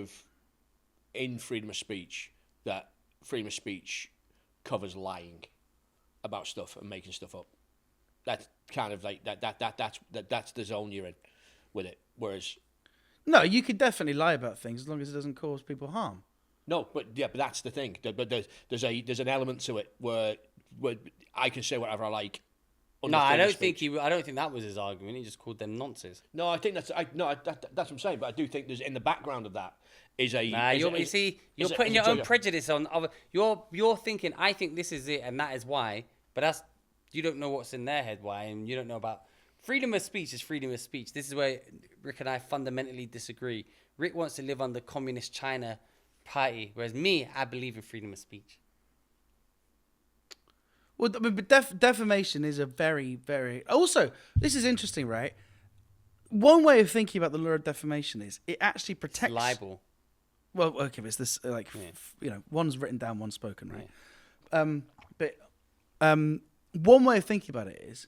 Speaker 3: in freedom of speech, that freedom of speech covers lying about stuff and making stuff up. That's kind of like that's the zone you're in with it. Whereas
Speaker 2: No, you could definitely lie about things as long as it doesn't cause people harm.
Speaker 3: no, but that's the thing. But there's an element to it where I can say whatever I like.
Speaker 1: No, I don't think that was his argument. He just called them nonsense.
Speaker 3: No, I think that's what I'm saying. But I do think there's in the background of that is a.
Speaker 1: Nah, you're putting your own prejudice on other. You're thinking, I think this is it and that is why. But that's, you don't know what's in their head why, and you don't know about freedom of speech is freedom of speech. This is where Rick and I fundamentally disagree. Rick wants to live under communist China party, whereas me, I believe in freedom of speech.
Speaker 2: Well, but defamation is a very, very... Also, this is interesting, right? One way of thinking about the law of defamation is it actually protects...
Speaker 1: It's libel.
Speaker 2: Well, okay, but it's this, one's written down, one's spoken, right? Yeah. One way of thinking about it is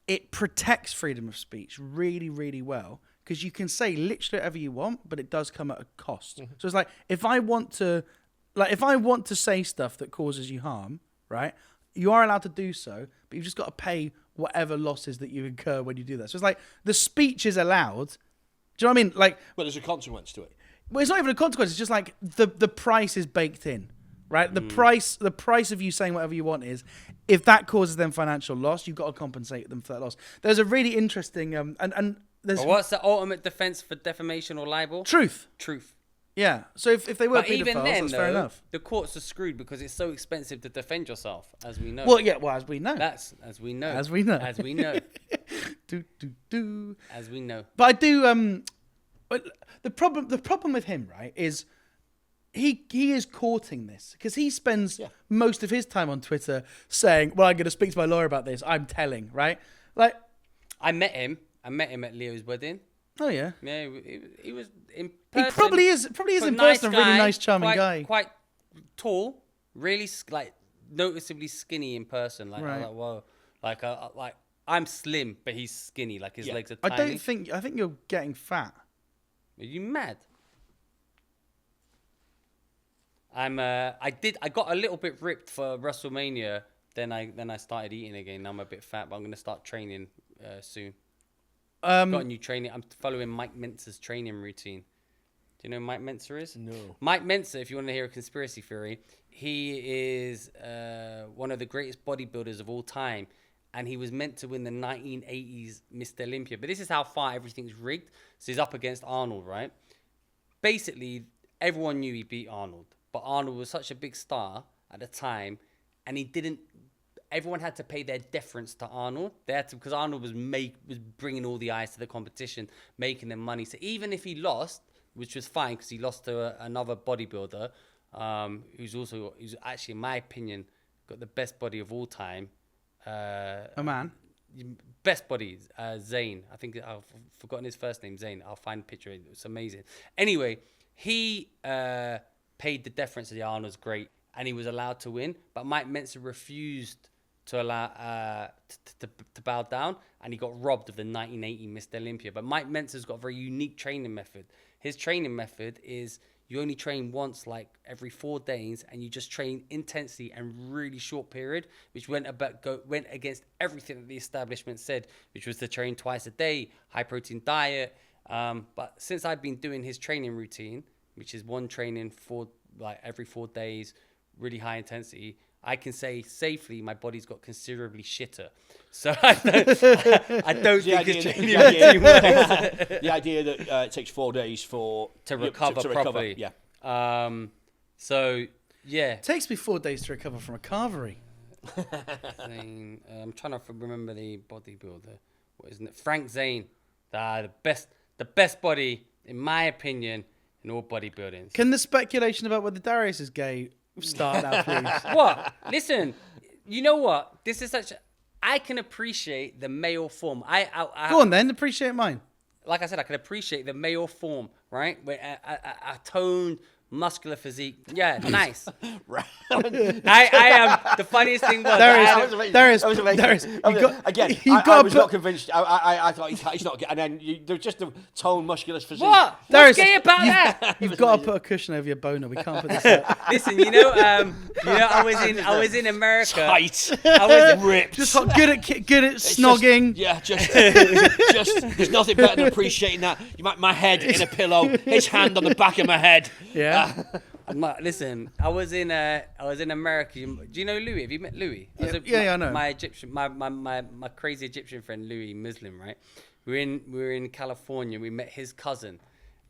Speaker 2: it protects freedom of speech really, really well, because you can say literally whatever you want, but it does come at a cost. Mm-hmm. So it's like, if I want to say stuff that causes you harm, right? You are allowed to do so, but you've just got to pay whatever losses that you incur when you do that. So it's like the speech is allowed. Do you know what I mean? Like,
Speaker 3: well, there's a consequence to it.
Speaker 2: Well, it's not even a consequence. It's just like the price is baked in, right? The price of you saying whatever you want is, if that causes them financial loss, you've got to compensate them for that loss. There's a really interesting and there's.
Speaker 1: But what's the ultimate defense for defamation or libel?
Speaker 2: Truth. Yeah. So if they were
Speaker 1: But even
Speaker 2: pedophiles,
Speaker 1: then,
Speaker 2: that's fair enough.
Speaker 1: the courts are screwed because it's so expensive to defend yourself, as we know.
Speaker 2: Well, yeah. Well, as we know.
Speaker 1: That's as we know.
Speaker 2: As we know.
Speaker 1: As we know.
Speaker 2: do.
Speaker 1: As we know.
Speaker 2: But I do. The problem with him, right, is he is courting this because he spends most of his time on Twitter saying, "Well, I'm going to speak to my lawyer about this. I'm telling," right? Like,
Speaker 1: I met him at Leo's wedding.
Speaker 2: Oh yeah.
Speaker 1: Yeah, he was in person.
Speaker 2: He probably is in
Speaker 1: nice
Speaker 2: person
Speaker 1: guy,
Speaker 2: a really nice, charming guy.
Speaker 1: Quite tall, really noticeably skinny in person. Like,
Speaker 2: right.
Speaker 1: I was like, whoa, like I'm slim, but he's skinny. Like his legs are tiny.
Speaker 2: I think you're getting fat.
Speaker 1: Are you mad? I got a little bit ripped for WrestleMania. Then I started eating again. Now I'm a bit fat, but I'm gonna start training soon. Got a new training. I'm following Mike Mentzer's training routine. Do you know who Mike Mentzer is? No. Mike Mentzer, if you want to hear a conspiracy theory, he is one of the greatest bodybuilders of all time. And he was meant to win the 1980s Mr. Olympia. But this is how far everything's rigged. So he's up against Arnold, right? Basically, everyone knew he beat Arnold. But Arnold was such a big star at the time. And everyone had to pay their deference to Arnold. They had to, because Arnold was bringing all the eyes to the competition, making them money. So even if he lost, which was fine because he lost to another bodybuilder, who's actually, in my opinion, got the best body of all time.
Speaker 2: A man.
Speaker 1: Best body, Zayn. I think I've forgotten his first name, Zayn. I'll find a picture. It's amazing. Anyway, he paid the deference to the Arnold's great, and he was allowed to win. But Mike Mentzer refused to allow to bow down, and he got robbed of the 1980 Mr. Olympia. But Mike Mentzer's got a very unique training method. His training method is you only train once, like every 4 days, and you just train intensely and really short period, which went against everything that the establishment said, which was to train twice a day, high protein diet. But since I've been doing his training routine, which is one training for like every 4 days, really high intensity, I can say safely my body's got considerably shitter. So I don't think it's training routine works.
Speaker 3: The idea that it takes 4 days
Speaker 1: to recover properly.
Speaker 3: Yeah.
Speaker 1: So yeah.
Speaker 2: It takes me 4 days to recover from a carvery.
Speaker 1: I'm trying to remember the bodybuilder. What isn't it? Frank Zane. The best body, in my opinion, in all bodybuilding.
Speaker 2: Can the speculation about whether Darius is gay start now, please?
Speaker 1: What? Listen, you know what? This is I can appreciate the male form.
Speaker 2: Go on then, appreciate mine.
Speaker 1: Like I said, I can appreciate the male form, right? Where a toned, muscular physique. Yeah, nice. I am. The funniest thing was
Speaker 2: Darius,
Speaker 3: I was not convinced. I thought he's not. And then there's just a toned, muscular physique.
Speaker 1: What? What's gay about that?
Speaker 2: You've got to put a cushion over your boner. We can't put this out.
Speaker 1: Listen, I was in America.
Speaker 3: Tight.
Speaker 1: I was
Speaker 3: ripped.
Speaker 2: Just good at snogging.
Speaker 3: Just there's nothing better than appreciating that. My head in a pillow, his hand on the back of my head.
Speaker 2: Yeah.
Speaker 1: Listen, I was in America. Do you know Louis? Have you met Louis?
Speaker 2: I know.
Speaker 1: My Egyptian, my crazy Egyptian friend Louis, Muslim, right? We were in California. We met his cousin,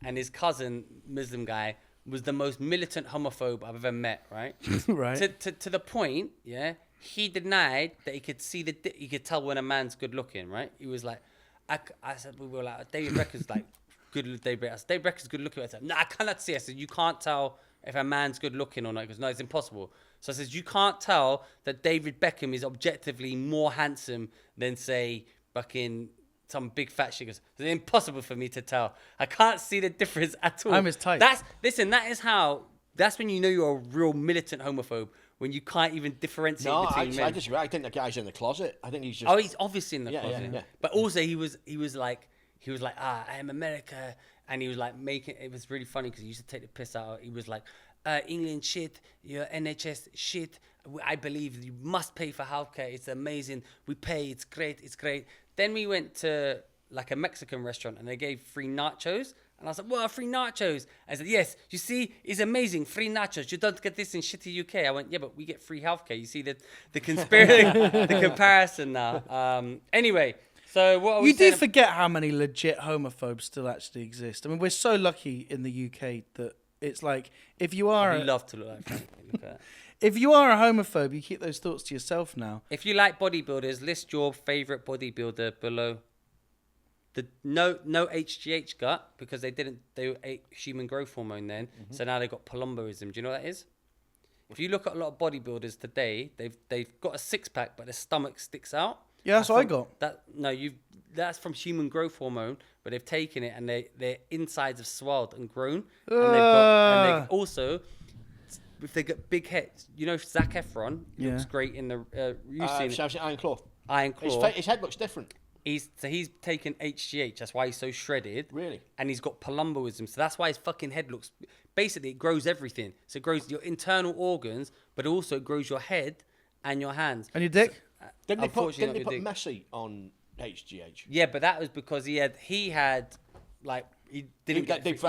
Speaker 1: and his cousin, Muslim guy, was the most militant homophobe I've ever met. Right?
Speaker 2: Right.
Speaker 1: To the point, yeah. He denied that he could see he could tell when a man's good looking. Right? He was like, I said we were like David Beckham's like. Good David Beckham's good looking. I said, no, I cannot see. I said, you can't tell if a man's good looking or not. He goes, no, it's impossible. So I said, you can't tell that David Beckham is objectively more handsome than, say, fucking some big fat shit. It's impossible for me to tell. I can't see the difference at all.
Speaker 2: I'm his type.
Speaker 1: That's when you know you're a real militant homophobe, when you can't even differentiate between men.
Speaker 3: I disagree. I think the guy's in the closet. I think he's just...
Speaker 1: Oh, he's obviously in the closet.
Speaker 3: Yeah.
Speaker 1: But also he was like, I am America. And he was like it was really funny because he used to take the piss out. He was like, England shit, your NHS shit. I believe you must pay for healthcare. It's amazing. We pay. It's great. Then we went to like a Mexican restaurant and they gave free nachos. And I was like, well, free nachos. I said, yes, you see, it's amazing. Free nachos. You don't get this in shitty UK. I went, yeah, but we get free healthcare. You see the comparison now. Anyway. So what are we saying?
Speaker 2: You do forget how many legit homophobes still actually exist. I mean, we're so lucky in the UK that it's like if you are
Speaker 1: I'd love to look like Frank. Look at that.
Speaker 2: If you are a homophobe, you keep those thoughts to yourself now.
Speaker 1: If you like bodybuilders, list your favorite bodybuilder below. No HGH gut because they ate human growth hormone then. Mm-hmm. So now they've got palumboism. Do you know what that is? If you look at a lot of bodybuilders today, they've got a six pack, but their stomach sticks out.
Speaker 2: Yeah, that's what I got.
Speaker 1: That's from human growth hormone, but they've taken it and their insides have swelled and grown, and they've also, if they got big heads, you know, Zac Efron looks great in the. You've seen it.
Speaker 3: Iron Claw.
Speaker 1: Iron Claw.
Speaker 3: His head looks different.
Speaker 1: He's taken HGH. That's why he's so shredded.
Speaker 3: Really? And
Speaker 1: he's got palumboism. So that's why his fucking head looks. Basically, it grows everything. So it grows your internal organs, but also it grows your head and your hands.
Speaker 2: And your dick.
Speaker 3: Didn't they put Messi on HGH?
Speaker 1: Yeah, but that was because he had like he didn't.
Speaker 3: It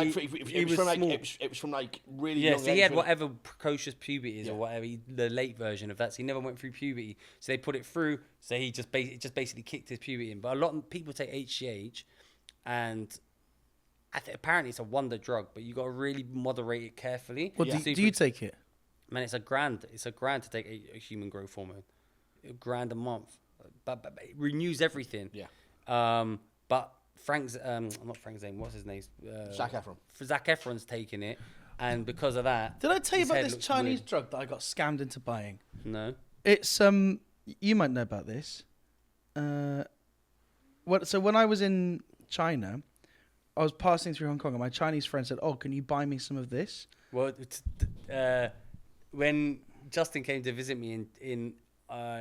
Speaker 3: was from like really young age.
Speaker 1: So he had whatever precocious puberty is or whatever, the late version of that. So he never went through puberty. So they put it through. So he just basically kicked his puberty in. But a lot of people take HGH, and apparently it's a wonder drug, but you got to really moderate it carefully.
Speaker 2: Well, do you take it?
Speaker 1: Man, it's a grand. It's a grand to take a human growth hormone. $1,000 a month, but it renews everything.
Speaker 3: Yeah.
Speaker 1: But not Frank Zane. What's his name?
Speaker 3: Zac Efron.
Speaker 1: Zac Efron's taking it, and because of that,
Speaker 2: did I tell you about this Chinese drug that I got scammed into buying?
Speaker 1: No.
Speaker 2: It's you might know about this. So when I was in China, I was passing through Hong Kong, and my Chinese friend said, "Oh, can you buy me some of this?"
Speaker 1: Well, when Justin came to visit me in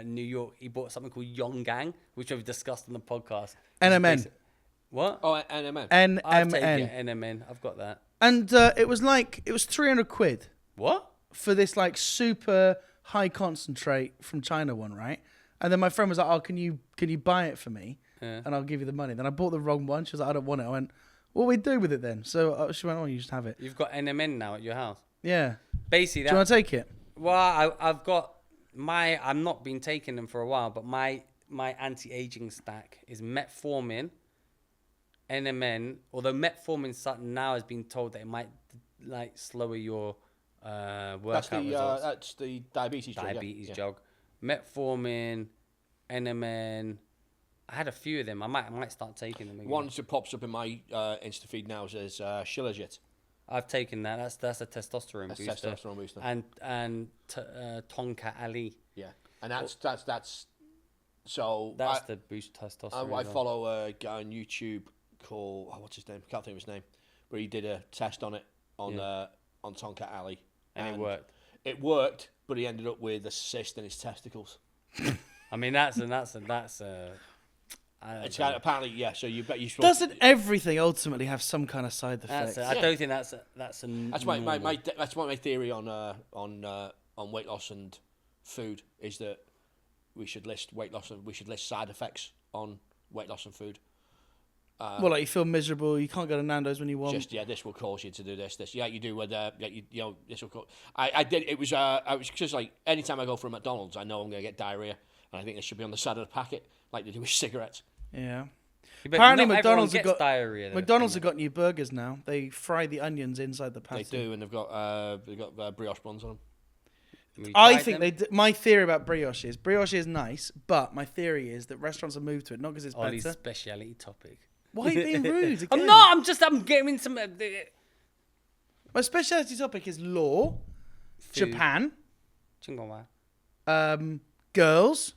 Speaker 1: New York, he bought something called Yonggang, which I've discussed on the podcast.
Speaker 2: NMN.
Speaker 1: What?
Speaker 3: Oh, NMN.
Speaker 1: I've taken
Speaker 2: NMN.
Speaker 1: NMN. I've got that.
Speaker 2: And it was 300 quid
Speaker 1: What?
Speaker 2: for this like super high concentrate from China one, right? And then my friend was like, "Oh, can you buy it for me?
Speaker 1: Yeah.
Speaker 2: And I'll give you the money." Then I bought the wrong one. She was like, "I don't want it." I went, "What do we do with it then?" So she went, "Oh, you just have it."
Speaker 1: You've got NMN now at your house.
Speaker 2: Yeah.
Speaker 1: Basically,
Speaker 2: Do you want to take it?
Speaker 1: Well, I've got I'm not been taking them for a while, but my anti-aging stack is metformin, NMN. Although metformin now has been told that it might like slower your workout results.
Speaker 3: That's the diabetes drug.
Speaker 1: Diabetes drug. Metformin, NMN. I had a few of them. I might start taking them again.
Speaker 3: One that pops up in my Insta feed now is Shilajit.
Speaker 1: I've taken that. That's a testosterone
Speaker 3: That's
Speaker 1: booster.
Speaker 3: testosterone booster.
Speaker 1: And Tonka Ali.
Speaker 3: Yeah, and that's so.
Speaker 1: That's the boost testosterone.
Speaker 3: I follow a guy on YouTube called what's his name? I can't think of his name, but he did a test on it on Tonka Ali,
Speaker 1: and it worked.
Speaker 3: It worked, but he ended up with a cyst in his testicles.
Speaker 1: I mean, that's
Speaker 3: It's kind of, apparently, yeah. So you bet you.
Speaker 2: Doesn't everything ultimately have some kind of side effects?
Speaker 1: I don't think that's
Speaker 3: That's my theory on weight loss and food is that we should list weight loss and we should list side effects on weight loss and food.
Speaker 2: Well, like you feel miserable, you can't go to Nando's when you want.
Speaker 3: This will cause you to do this. Yeah, you do with this will cause. I did. It was I was just like anytime I go for a McDonald's, I know I'm going to get diarrhea, and I think this should be on the side of the packet, like they do with cigarettes.
Speaker 2: Yeah.
Speaker 1: Apparently, McDonald's have got diarrhea.
Speaker 2: McDonald's have got new burgers now. They fry the onions inside the patty.
Speaker 3: They do, and they've got brioche buns on them.
Speaker 2: I think my theory about brioche is nice, but my theory is that restaurants have moved to it not because it's
Speaker 1: Ollie's
Speaker 2: better.
Speaker 1: speciality topic.
Speaker 2: Why are you being rude? Again?
Speaker 1: I'm not. I'm getting some.
Speaker 2: My speciality topic is law,
Speaker 1: Food.
Speaker 2: Japan,
Speaker 1: Chingonwa.
Speaker 2: Girls,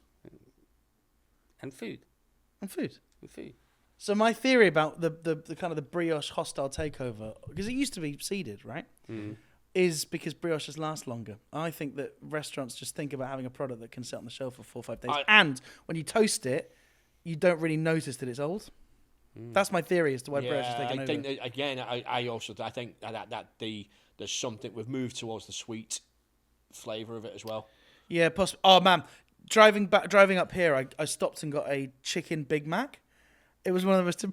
Speaker 1: And food.
Speaker 2: and food.
Speaker 1: And food.
Speaker 2: So my theory about the kind of the brioche hostile takeover, because it used to be seeded, right? Is because brioches last longer. I think that restaurants just think about having a product that can sit on the shelf for 4 or 5 days. And when you toast it, you don't really notice that it's old. That's my theory as to why brioche is taking over.
Speaker 3: I think that, again, I think that there's something we've moved towards the sweet flavour of it as well.
Speaker 2: Yeah, possibly. Oh man, driving up here, I stopped and got a chicken Big Mac. It was one of the most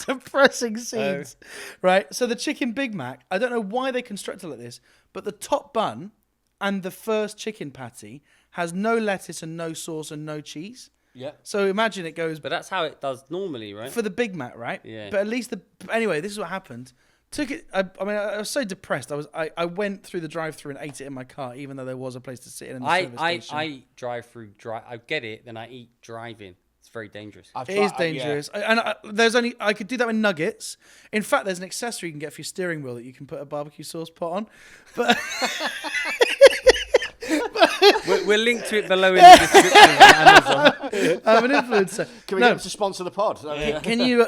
Speaker 2: depressing scenes, right? So the chicken Big Mac, I don't know why they constructed it like this, but the top bun and the first chicken patty has no lettuce and no sauce and no cheese.
Speaker 3: Yeah.
Speaker 2: So imagine it goes.
Speaker 1: But that's how it does normally, right?
Speaker 2: For the Big Mac, right?
Speaker 1: Yeah.
Speaker 2: But at least anyway, this is what happened. Took it. I was so depressed. I went through the drive-through and ate it in my car, even though there was a place to sit in the service station.
Speaker 1: I drive through. I get it, then I eat driving. It's very dangerous.
Speaker 2: It is dangerous. I could do that with nuggets. In fact, there's an accessory you can get for your steering wheel that you can put a barbecue sauce pot on. But
Speaker 1: we'll link to it below in the description on Amazon.
Speaker 2: I'm an influencer.
Speaker 3: Can we get them to sponsor the pod?
Speaker 2: Can you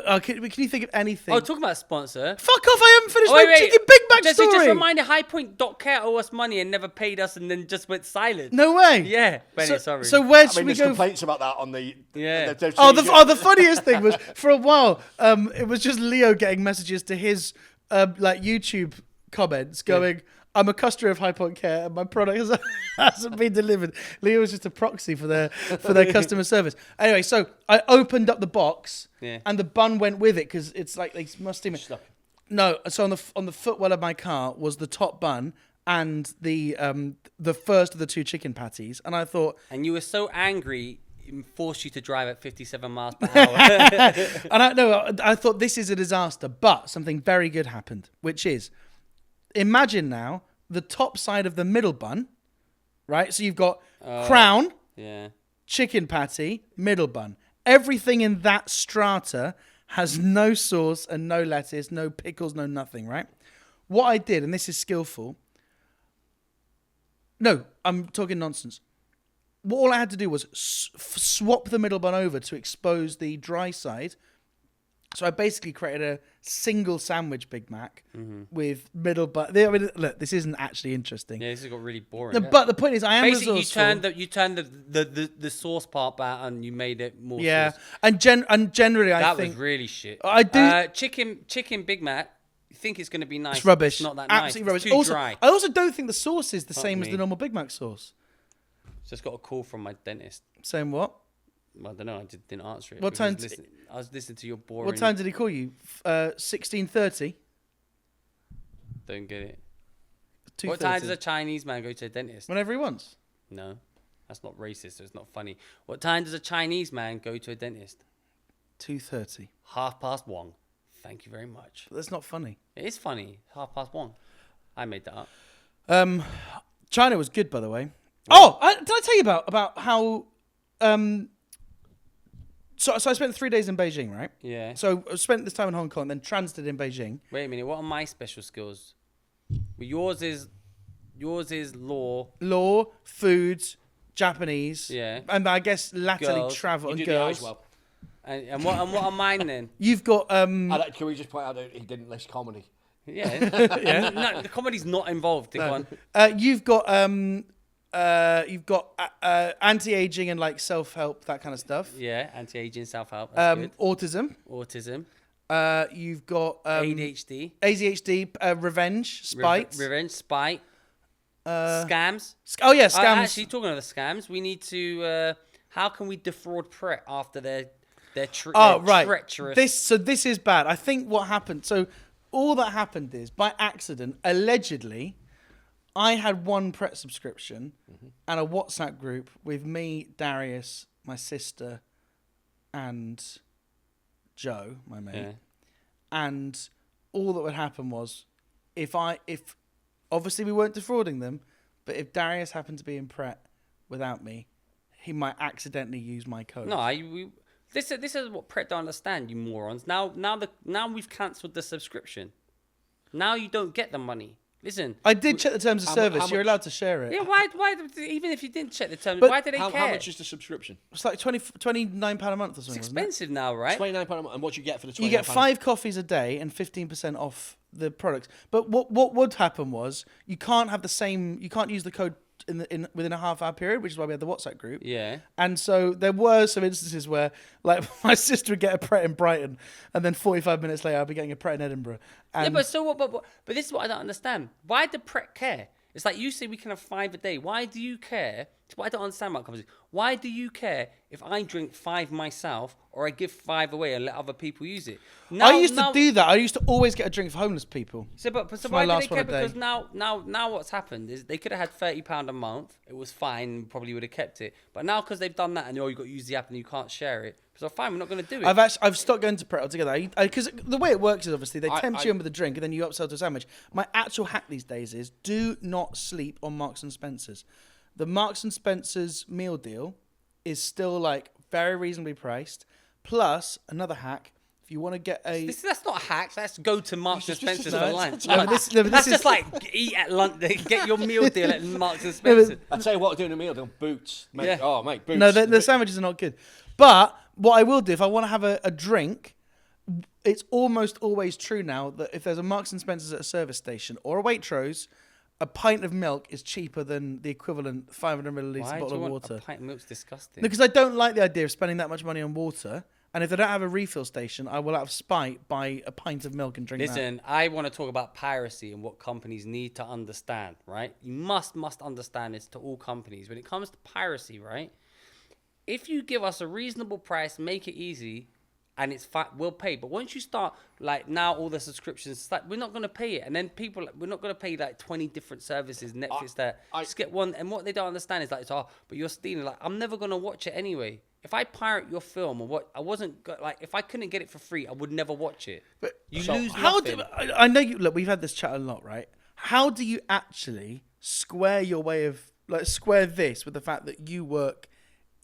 Speaker 2: think of anything?
Speaker 1: Oh, talking about a sponsor.
Speaker 2: Fuck off! I haven't finished my chicken Big Mac story.
Speaker 1: Just remind High Point Care owe us money and never paid us, and then just went silent.
Speaker 2: No way.
Speaker 1: Yeah. Benny, sorry.
Speaker 2: So where should we
Speaker 3: there's
Speaker 2: go?
Speaker 3: Complaints about that on the.
Speaker 1: Yeah.
Speaker 2: The funniest thing was for a while, it was just Leo getting messages to his YouTube comments going. I'm a customer of High Point Care, and my product hasn't been delivered. Leo was just a proxy for their customer service. Anyway, so I opened up the box, and the bun went with it because it's like they must steam it. No, so on the footwell of my car was the top bun and the first of the 2 chicken patties, and I thought.
Speaker 1: And you were so angry. It forced you to drive at 57 miles per hour.
Speaker 2: And I thought this is a disaster, but something very good happened, which is. Imagine now the top side of the middle bun, right? So you've got crown, chicken patty, middle bun. Everything in that strata has no sauce and no lettuce, no pickles, no nothing, right? What I did, and this is skillful. No, I'm talking nonsense. All I had to do was swap the middle bun over to expose the dry side. So I basically created a single sandwich Big Mac with middle but. I mean, look, this isn't actually interesting.
Speaker 1: Yeah, this has got really boring.
Speaker 2: No, but the point is, I am
Speaker 1: basically
Speaker 2: resourceful.
Speaker 1: you turned the sauce part back and you made it more.
Speaker 2: Yeah,
Speaker 1: sauce.
Speaker 2: and generally, I
Speaker 1: That
Speaker 2: think
Speaker 1: was really shit.
Speaker 2: I do.
Speaker 1: Chicken Big Mac. You think it's going to be nice?
Speaker 2: It's rubbish.
Speaker 1: It's not that
Speaker 2: Absolutely
Speaker 1: nice.
Speaker 2: rubbish.
Speaker 1: It's too
Speaker 2: Also,
Speaker 1: dry.
Speaker 2: I also don't think the sauce is the same as
Speaker 1: me.
Speaker 2: the normal Big Mac sauce.
Speaker 1: Just got a call from my dentist.
Speaker 2: Same what?
Speaker 1: I don't know. I didn't answer it.
Speaker 2: What
Speaker 1: because
Speaker 2: time?
Speaker 1: I was listening to your boring.
Speaker 2: What time did he call you? 16:30.
Speaker 1: Don't get it.
Speaker 2: 2:30.
Speaker 1: What time does a Chinese man go to a dentist?
Speaker 2: Whenever he wants.
Speaker 1: No, that's not racist. So it's not funny. What time does a Chinese man go to a dentist?
Speaker 2: 2:30.
Speaker 1: 1:30. Thank you very much.
Speaker 2: But that's not funny.
Speaker 1: It is funny. 1:30. I made that up.
Speaker 2: China was good, by the way. Oh, did I tell you about how? So I spent 3 days in Beijing, right?
Speaker 1: Yeah.
Speaker 2: So I spent this time in Hong Kong, then transited in Beijing.
Speaker 1: Wait a minute. What are my special skills? Well, yours is law,
Speaker 2: foods, Japanese.
Speaker 1: Yeah.
Speaker 2: And I guess latterly
Speaker 1: Girls.
Speaker 2: travel
Speaker 3: You
Speaker 2: and
Speaker 3: do the
Speaker 2: girls.
Speaker 3: eyes well.
Speaker 1: and what are mine then?
Speaker 2: You've got
Speaker 3: Can we just point out that he didn't list comedy?
Speaker 1: Yeah. No, the comedy's not involved. Go on.
Speaker 2: you've got anti-aging and like self-help, that kind of stuff.
Speaker 1: Yeah, anti-aging, self-help. That's good.
Speaker 2: Autism. You've got
Speaker 1: ADHD,
Speaker 2: revenge, spite.
Speaker 1: revenge, spite, scams.
Speaker 2: Oh yeah, scams.
Speaker 1: Actually, talking of the scams, we need to. How can we defraud Pret after their treacherous?
Speaker 2: This is bad. I think what happened. So all that happened is by accident, allegedly, I had one Pret subscription and a WhatsApp group with me, Darius, my sister, and Joe, my mate.
Speaker 1: Yeah.
Speaker 2: And all that would happen was if obviously we weren't defrauding them, but if Darius happened to be in Pret without me, he might accidentally use my code.
Speaker 1: No, this is what Pret don't understand, you morons. Now we've cancelled the subscription. Now you don't get the money. Listen.
Speaker 2: I did check the terms of service.
Speaker 3: how
Speaker 2: You're
Speaker 3: much-
Speaker 2: allowed to share it.
Speaker 1: Yeah, why? Even if you didn't check the terms,
Speaker 2: But
Speaker 1: why do they
Speaker 3: How
Speaker 1: care?
Speaker 3: much is the subscription?
Speaker 2: It's like £29 a month or
Speaker 1: It's
Speaker 2: something. wasn't it?
Speaker 1: expensive now, right?
Speaker 3: £29 a month. And what do you get for the £29?
Speaker 2: You get 5 coffees a day and 15% off the products. But what would happen was you can't use the code within a half-hour period, which is why we had the WhatsApp group.
Speaker 1: Yeah.
Speaker 2: And so there were some instances where, like, my sister would get a Pret in Brighton, and then 45 minutes later, I'd be getting a Pret in Edinburgh. And
Speaker 1: Yeah, but so what? But this is what I don't understand. Why do Pret care? It's like you say we can have 5 a day. Why do you care? It's what I don't understand about conversation. Why do you care if I drink 5 myself or I give 5 away and let other people use it?
Speaker 2: I used to do that. I used to always get a drink for homeless people.
Speaker 1: So
Speaker 2: my
Speaker 1: why do they
Speaker 2: last one
Speaker 1: care?
Speaker 2: a day.
Speaker 1: Because now what's happened is they could have had £30 a month. It was fine. Probably would have kept it. But now because they've done that and you've got to use the app and you can't share it. So fine, we're not going to do it.
Speaker 2: I've stopped going to Pret altogether because the way it works is obviously they tempt you in with a drink and then you upsell to a sandwich. My actual hack these days is do not sleep on Marks and Spencer's. The Marks and Spencer's meal deal is still like very reasonably priced. Plus another hack, if you want to get
Speaker 1: That's not a hack. That's go to Marks and Spencer's
Speaker 2: no,
Speaker 1: for
Speaker 2: it's-
Speaker 1: lunch.
Speaker 2: no, but this
Speaker 1: That's
Speaker 2: is-
Speaker 1: just like eat at lunch. Get your meal deal at Marks and Spencer's.
Speaker 3: I'll tell you what, doing a meal, doing boots. Mate.
Speaker 1: Yeah.
Speaker 3: Oh, mate, boots.
Speaker 2: No, the sandwiches are not good. But what I will do if I want to have a drink, it's almost always true now that if there's a Marks and Spencer's at a service station or a Waitrose, a pint of milk is cheaper than the equivalent 500 milliliter
Speaker 1: Why do
Speaker 2: bottle
Speaker 1: you
Speaker 2: of
Speaker 1: want
Speaker 2: water.
Speaker 1: a pint of milk's disgusting?
Speaker 2: Because I don't like the idea of spending that much money on water. And if they don't have a refill station, I will out of spite buy a pint of milk and drink that.
Speaker 1: Listen, I want to talk about piracy and what companies need to understand, right? You must understand this to all companies. When it comes to piracy, right? If you give us a reasonable price, make it easy, and it's we'll pay. But once you start, like now all the subscriptions, like we're not going to pay it. And then we're not going to pay like 20 different services, Netflix there. Just get one. And what they don't understand is like, but you're stealing. Like, I'm never going to watch it anyway. If I pirate your film or what, if I couldn't get it for free, I would never watch it.
Speaker 2: But
Speaker 1: you lose
Speaker 2: how
Speaker 1: nothing.
Speaker 2: I know you. Look, we've had this chat a lot, right? How do you actually square your way of square this with the fact that you work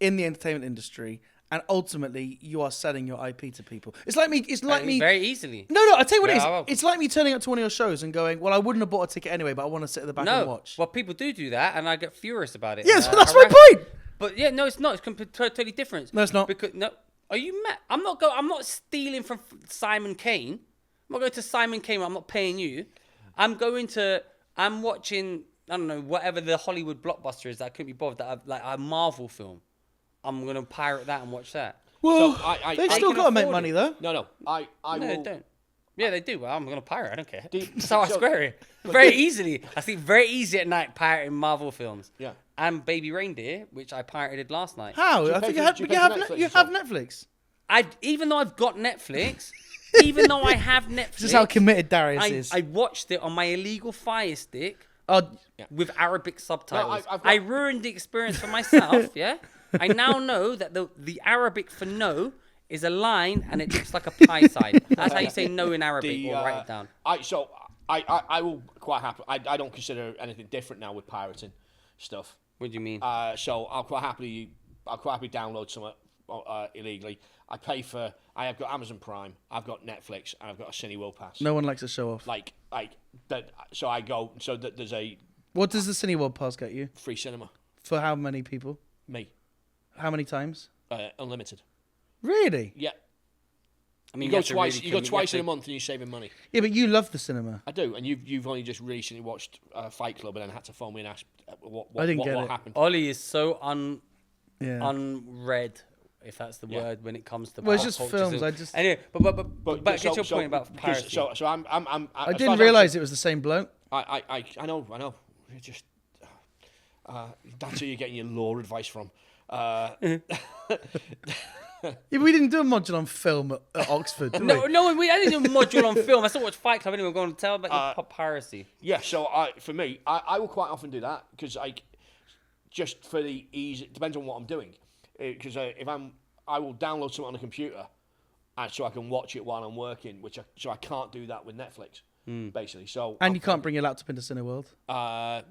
Speaker 2: in the entertainment industry and ultimately you are selling your IP to people? It's like me.
Speaker 1: Very easily.
Speaker 2: No. I tell you what it is.
Speaker 1: well-
Speaker 2: It's like me turning up to one of your shows and going, "Well, I wouldn't have bought a ticket anyway, but I want to sit at the back and watch."
Speaker 1: Well, people do that, and I get furious about it.
Speaker 2: Yeah, so that's my point.
Speaker 1: But yeah, no, it's not. It's totally different.
Speaker 2: No, it's not.
Speaker 1: Because no. Are you mad? I'm not stealing from Simon Kane. I'm not going to Simon Kane. I'm not paying you. I'm watching, I don't know, whatever the Hollywood blockbuster is that I couldn't be bothered. Like a Marvel film. I'm going to pirate that and watch that.
Speaker 2: Well,
Speaker 3: So
Speaker 2: they've
Speaker 3: I
Speaker 2: still
Speaker 1: can
Speaker 2: got to make
Speaker 1: afford
Speaker 2: money,
Speaker 1: it.
Speaker 2: though.
Speaker 3: No, I
Speaker 1: No,
Speaker 3: will.
Speaker 1: they don't. Yeah, they do. Well, I'm going to pirate. I don't care.
Speaker 3: Do-
Speaker 1: That's how I
Speaker 3: so-
Speaker 1: square it. Very easily. I sleep very easy at night pirating Marvel films.
Speaker 3: Yeah.
Speaker 1: And Baby Reindeer, which I pirated last night.
Speaker 2: How?
Speaker 3: Do you
Speaker 2: I
Speaker 3: pay
Speaker 2: think
Speaker 3: for-
Speaker 2: you have,
Speaker 3: do you
Speaker 2: you
Speaker 3: pay
Speaker 2: have,
Speaker 3: for Netflix
Speaker 2: you
Speaker 3: as
Speaker 2: have
Speaker 3: well?
Speaker 2: Netflix.
Speaker 1: Even though I've got Netflix, even though I have Netflix,
Speaker 2: This is how committed Darius is.
Speaker 1: I watched it on my illegal Fire Stick
Speaker 2: Oh,
Speaker 1: with Arabic subtitles.
Speaker 3: I've got-
Speaker 1: I ruined the experience for myself, yeah? I now know that the Arabic for no is a line and it looks like a pie sign. That's how you say no in Arabic, or write it down.
Speaker 3: I will quite happy. I don't consider anything different now with pirating stuff.
Speaker 1: What do you mean?
Speaker 3: So I'll quite happily download some illegally. I have got Amazon Prime, I've got Netflix, and I've got a Cineworld Pass.
Speaker 2: no one likes to show off.
Speaker 3: Like that. So I go. So that there's a
Speaker 2: What does the Cineworld Pass get you?
Speaker 3: free cinema.
Speaker 2: For how many people?
Speaker 3: Me,
Speaker 2: How many times?
Speaker 3: unlimited.
Speaker 2: Really?
Speaker 3: Yeah.
Speaker 1: I mean,
Speaker 3: You go
Speaker 1: have to
Speaker 3: twice.
Speaker 1: really
Speaker 3: You go
Speaker 1: commit-
Speaker 3: twice
Speaker 1: have
Speaker 3: in a
Speaker 1: to-
Speaker 3: month, and you're saving money.
Speaker 2: Yeah, but you love the cinema.
Speaker 3: I do, and you've only just recently watched Fight Club, and then had to phone me and ask what
Speaker 2: I didn't get
Speaker 3: what
Speaker 2: it.
Speaker 3: happened.
Speaker 1: Ollie is so
Speaker 2: Yeah.
Speaker 1: unread, if that's the
Speaker 3: Yeah.
Speaker 1: word, when it comes to
Speaker 2: Well, it's
Speaker 1: pop
Speaker 2: just
Speaker 1: culture.
Speaker 2: films,
Speaker 1: So-
Speaker 2: I just-
Speaker 1: Anyway, but get your point about
Speaker 3: because-
Speaker 1: piracy.
Speaker 3: So I'm
Speaker 2: I
Speaker 3: as far
Speaker 2: didn't
Speaker 3: as
Speaker 2: realise it was the same bloke.
Speaker 3: I know. You're just that's who you're getting your law advice from.
Speaker 2: Yeah, we didn't do a module on film at Oxford, did we?
Speaker 1: No, I didn't do a module on film. I still watch Fight Club anyway. We're going to tell about your piracy.
Speaker 3: Yeah, so for me, I will quite often do that because just for the ease. It depends on what I'm doing. Because I will download something on the computer, so I can watch it while I'm working. So I can't do that with Netflix, basically. So
Speaker 2: And you can't bring your laptop into Cineworld.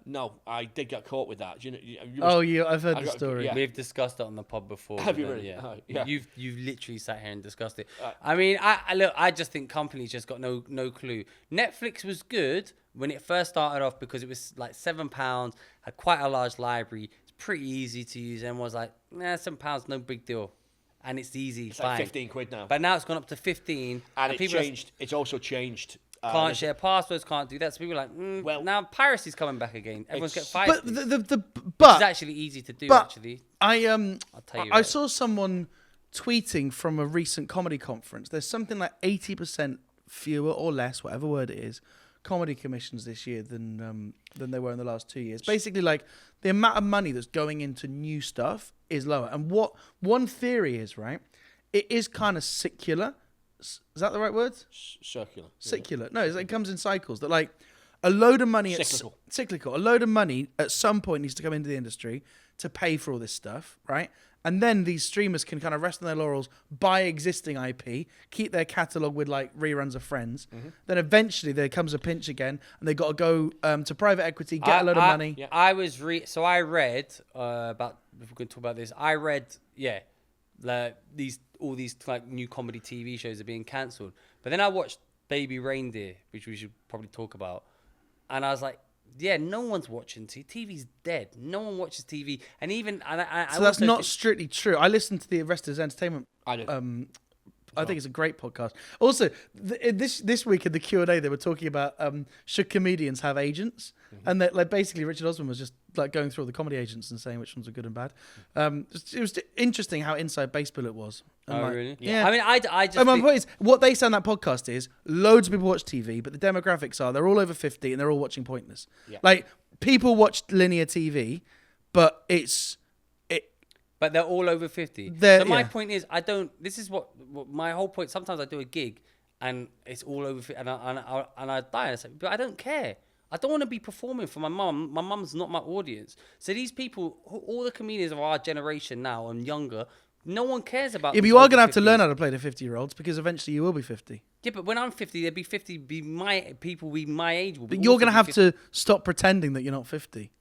Speaker 3: no, I did get caught with that.
Speaker 2: I've heard
Speaker 3: I
Speaker 2: the
Speaker 3: got-
Speaker 2: story.
Speaker 3: yeah.
Speaker 1: We've discussed it on the pod before.
Speaker 3: Have you
Speaker 1: but
Speaker 3: really?
Speaker 1: Yeah.
Speaker 3: Yeah.
Speaker 1: You've literally sat here and discussed it. I mean, I just think companies just got no clue. Netflix was good when it first started off because it was like £7, had quite a large library. It's pretty easy to use, and was like, £7, no big deal, and it's easy.
Speaker 3: It's
Speaker 1: fine.
Speaker 3: like 15 quid now.
Speaker 1: But now it's gone up to 15,
Speaker 3: and
Speaker 1: people are-
Speaker 3: it's also changed.
Speaker 1: can't share passwords, can't do that. So people are like,
Speaker 3: Well,
Speaker 1: now piracy's coming back again. Everyone's
Speaker 3: it's-
Speaker 1: getting fired.
Speaker 2: But
Speaker 1: It's actually easy to do.
Speaker 2: but-
Speaker 1: Actually,
Speaker 2: I
Speaker 1: tell you
Speaker 2: I
Speaker 1: what.
Speaker 2: saw someone tweeting from a recent comedy conference. There's something like 80% fewer or less, whatever word it is, comedy commissions this year than they were in the last 2 years. Basically, like the amount of money that's going into new stuff is lower. And what one theory is, right? It is kind of secular. Is that the right word?
Speaker 3: circular.
Speaker 2: Secular. No, it comes in cycles. That like a load of money.
Speaker 3: Cyclical.
Speaker 2: A load of money at some point needs to come into the industry to pay for all this stuff, right? And then these streamers can kind of rest on their laurels, buy existing IP, keep their catalog with like reruns of Friends. Then eventually there comes a pinch again, and they got to go to private equity, get a load of money.
Speaker 3: Yeah.
Speaker 1: I read about, if we're going to talk about this, I read, like all these like new comedy TV shows are being cancelled. But then I watched Baby Reindeer, which we should probably talk about, and I was like, yeah, no one's watching TV. TV's dead. No one watches TV, and even I
Speaker 2: So that's
Speaker 1: also
Speaker 2: not
Speaker 1: think-
Speaker 2: strictly true. I listened to the Rest is Entertainment.
Speaker 3: I do.
Speaker 2: I think it's a great podcast. Also, this week in the Q&A, they were talking about should comedians have agents, and that like basically Richard Osman was just like going through all the comedy agents and saying which ones are good and bad. It was interesting how inside baseball it was. And
Speaker 1: Oh,
Speaker 2: like,
Speaker 1: really?
Speaker 2: Yeah.
Speaker 1: I mean, I just
Speaker 2: And my
Speaker 1: think-
Speaker 2: point is, what they say on that podcast is loads of people watch TV, but the demographics are they're all over 50 and they're all watching pointless.
Speaker 3: Yeah.
Speaker 2: Like people watch linear TV, but
Speaker 1: But they're all over 50.
Speaker 2: They're-
Speaker 1: So my
Speaker 2: yeah.
Speaker 1: point is, this is what my whole point. Sometimes I do a gig and it's all over 50 and I die. And I say, but I don't care. I don't want to be performing for my mum. My mum's not my audience. So these people, all the comedians of our generation now and younger, no one cares about.
Speaker 2: yeah, but
Speaker 1: these
Speaker 2: you are
Speaker 1: over
Speaker 2: going to have to
Speaker 1: 50s.
Speaker 2: learn how to play the 50-year-olds because eventually you will be 50.
Speaker 1: Yeah, but when I'm 50, there'll be 50. People be my age. Will be
Speaker 2: But you're
Speaker 1: also
Speaker 2: going to
Speaker 1: be
Speaker 2: have
Speaker 1: 50.
Speaker 2: to stop pretending that you're not 50.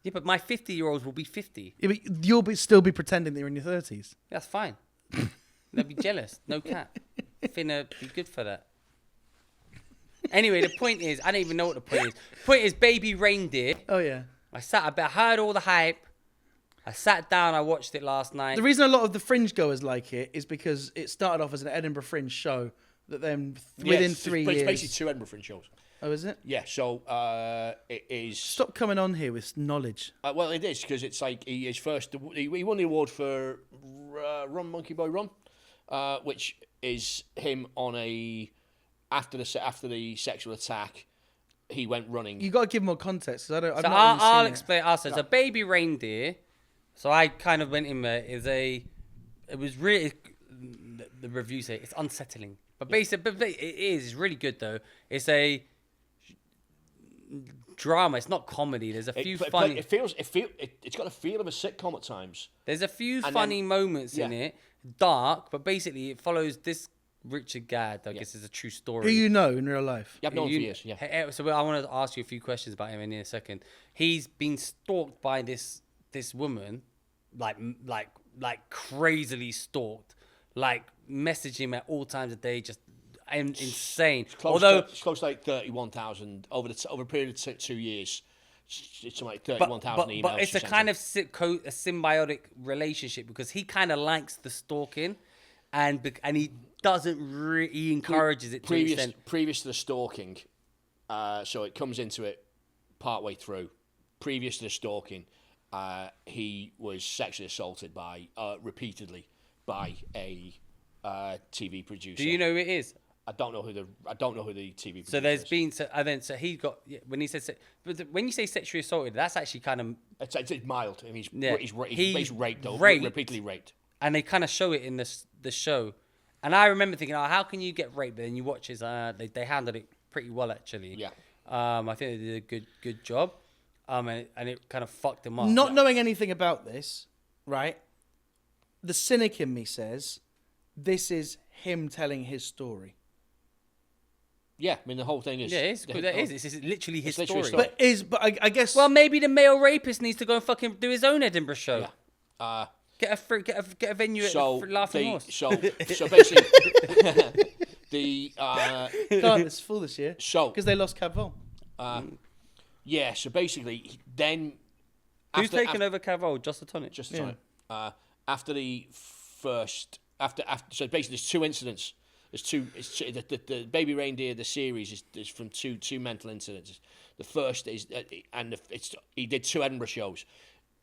Speaker 1: Yeah, but my 50-year-olds will be 50.
Speaker 2: Yeah, but you'll still be pretending that you're in your 30s.
Speaker 1: That's fine. They'll be jealous. No cap. Finna be good for that. Anyway, the point is, I don't even know what the point is. Point is, Baby Reindeer.
Speaker 2: Oh, yeah.
Speaker 1: I heard all the hype. I sat down, I watched it last night.
Speaker 2: The reason a lot of the Fringe goers like it is because it started off as an Edinburgh Fringe show that then within 3 years...
Speaker 3: It's basically 2 Edinburgh Fringe shows.
Speaker 2: Oh, is it?
Speaker 3: Yeah, so it is...
Speaker 2: Stop coming on here with knowledge.
Speaker 3: Well, it is, because it's like he won the award for Run Monkey Boy Run, which is him on after the sexual attack, he went running.
Speaker 2: You got to give more context, because I've
Speaker 1: So
Speaker 2: not really
Speaker 1: I'll
Speaker 2: seen
Speaker 1: explain. Also, so Baby Reindeer. So I kind of went in there. It was really, the reviews say it's unsettling, but basically, it is. It's really good though. It's a drama. It's not comedy. There's a few funny.
Speaker 3: It's got a feel of a sitcom at times.
Speaker 1: There's a few funny moments in it. Dark, but basically it follows this Richard Gadd. I guess is a true story.
Speaker 2: Who you know in real life.
Speaker 3: Yeah, I've known him for years. Yeah.
Speaker 1: So I want to ask you a few questions about him in a second. He's been stalked by this woman, like crazily stalked, like messaging him at all times of day, just insane.
Speaker 3: It's close to like 31,000 over a period of 2 years. It's something like 31,000 emails.
Speaker 1: But it's a kind of a symbiotic relationship because he kind of likes the stalking, and he doesn't he encourages it to an extent.
Speaker 3: Previous to the stalking, so it comes into it partway through. Previous to the stalking, he was sexually assaulted repeatedly by a TV producer.
Speaker 1: Do you know who it is?
Speaker 3: I don't know who the TV producer
Speaker 1: So there's
Speaker 3: is.
Speaker 1: been so he got when he says when you say sexually assaulted, that's actually kind of
Speaker 3: it's mild. I mean, he's raped though, repeatedly raped.
Speaker 1: And they kind of show it in the show, and I remember thinking, oh, how can you get raped? But then you watch his they handled it pretty well actually.
Speaker 3: Yeah.
Speaker 1: I think they did a good job. And it kind of fucked him up.
Speaker 2: Not knowing anything about this, right? The cynic in me says this is him telling his story.
Speaker 3: Yeah, I mean the whole thing is.
Speaker 1: Yeah, it's good. It's literally his story.
Speaker 2: But I guess.
Speaker 1: Well, maybe the male rapist needs to go and fucking do his own Edinburgh show.
Speaker 3: Yeah.
Speaker 1: Get a venue at Laughing Horse.
Speaker 3: So basically,
Speaker 2: it's full this year. Because they lost Cab Vol.
Speaker 3: Yeah. So basically, then.
Speaker 1: Who's taken over Cavol? Just a tonic.
Speaker 3: Just a tonic. After the first, so basically, there's 2 incidents. The Baby Reindeer, the series is from two mental incidents. The first is, he did 2 Edinburgh shows.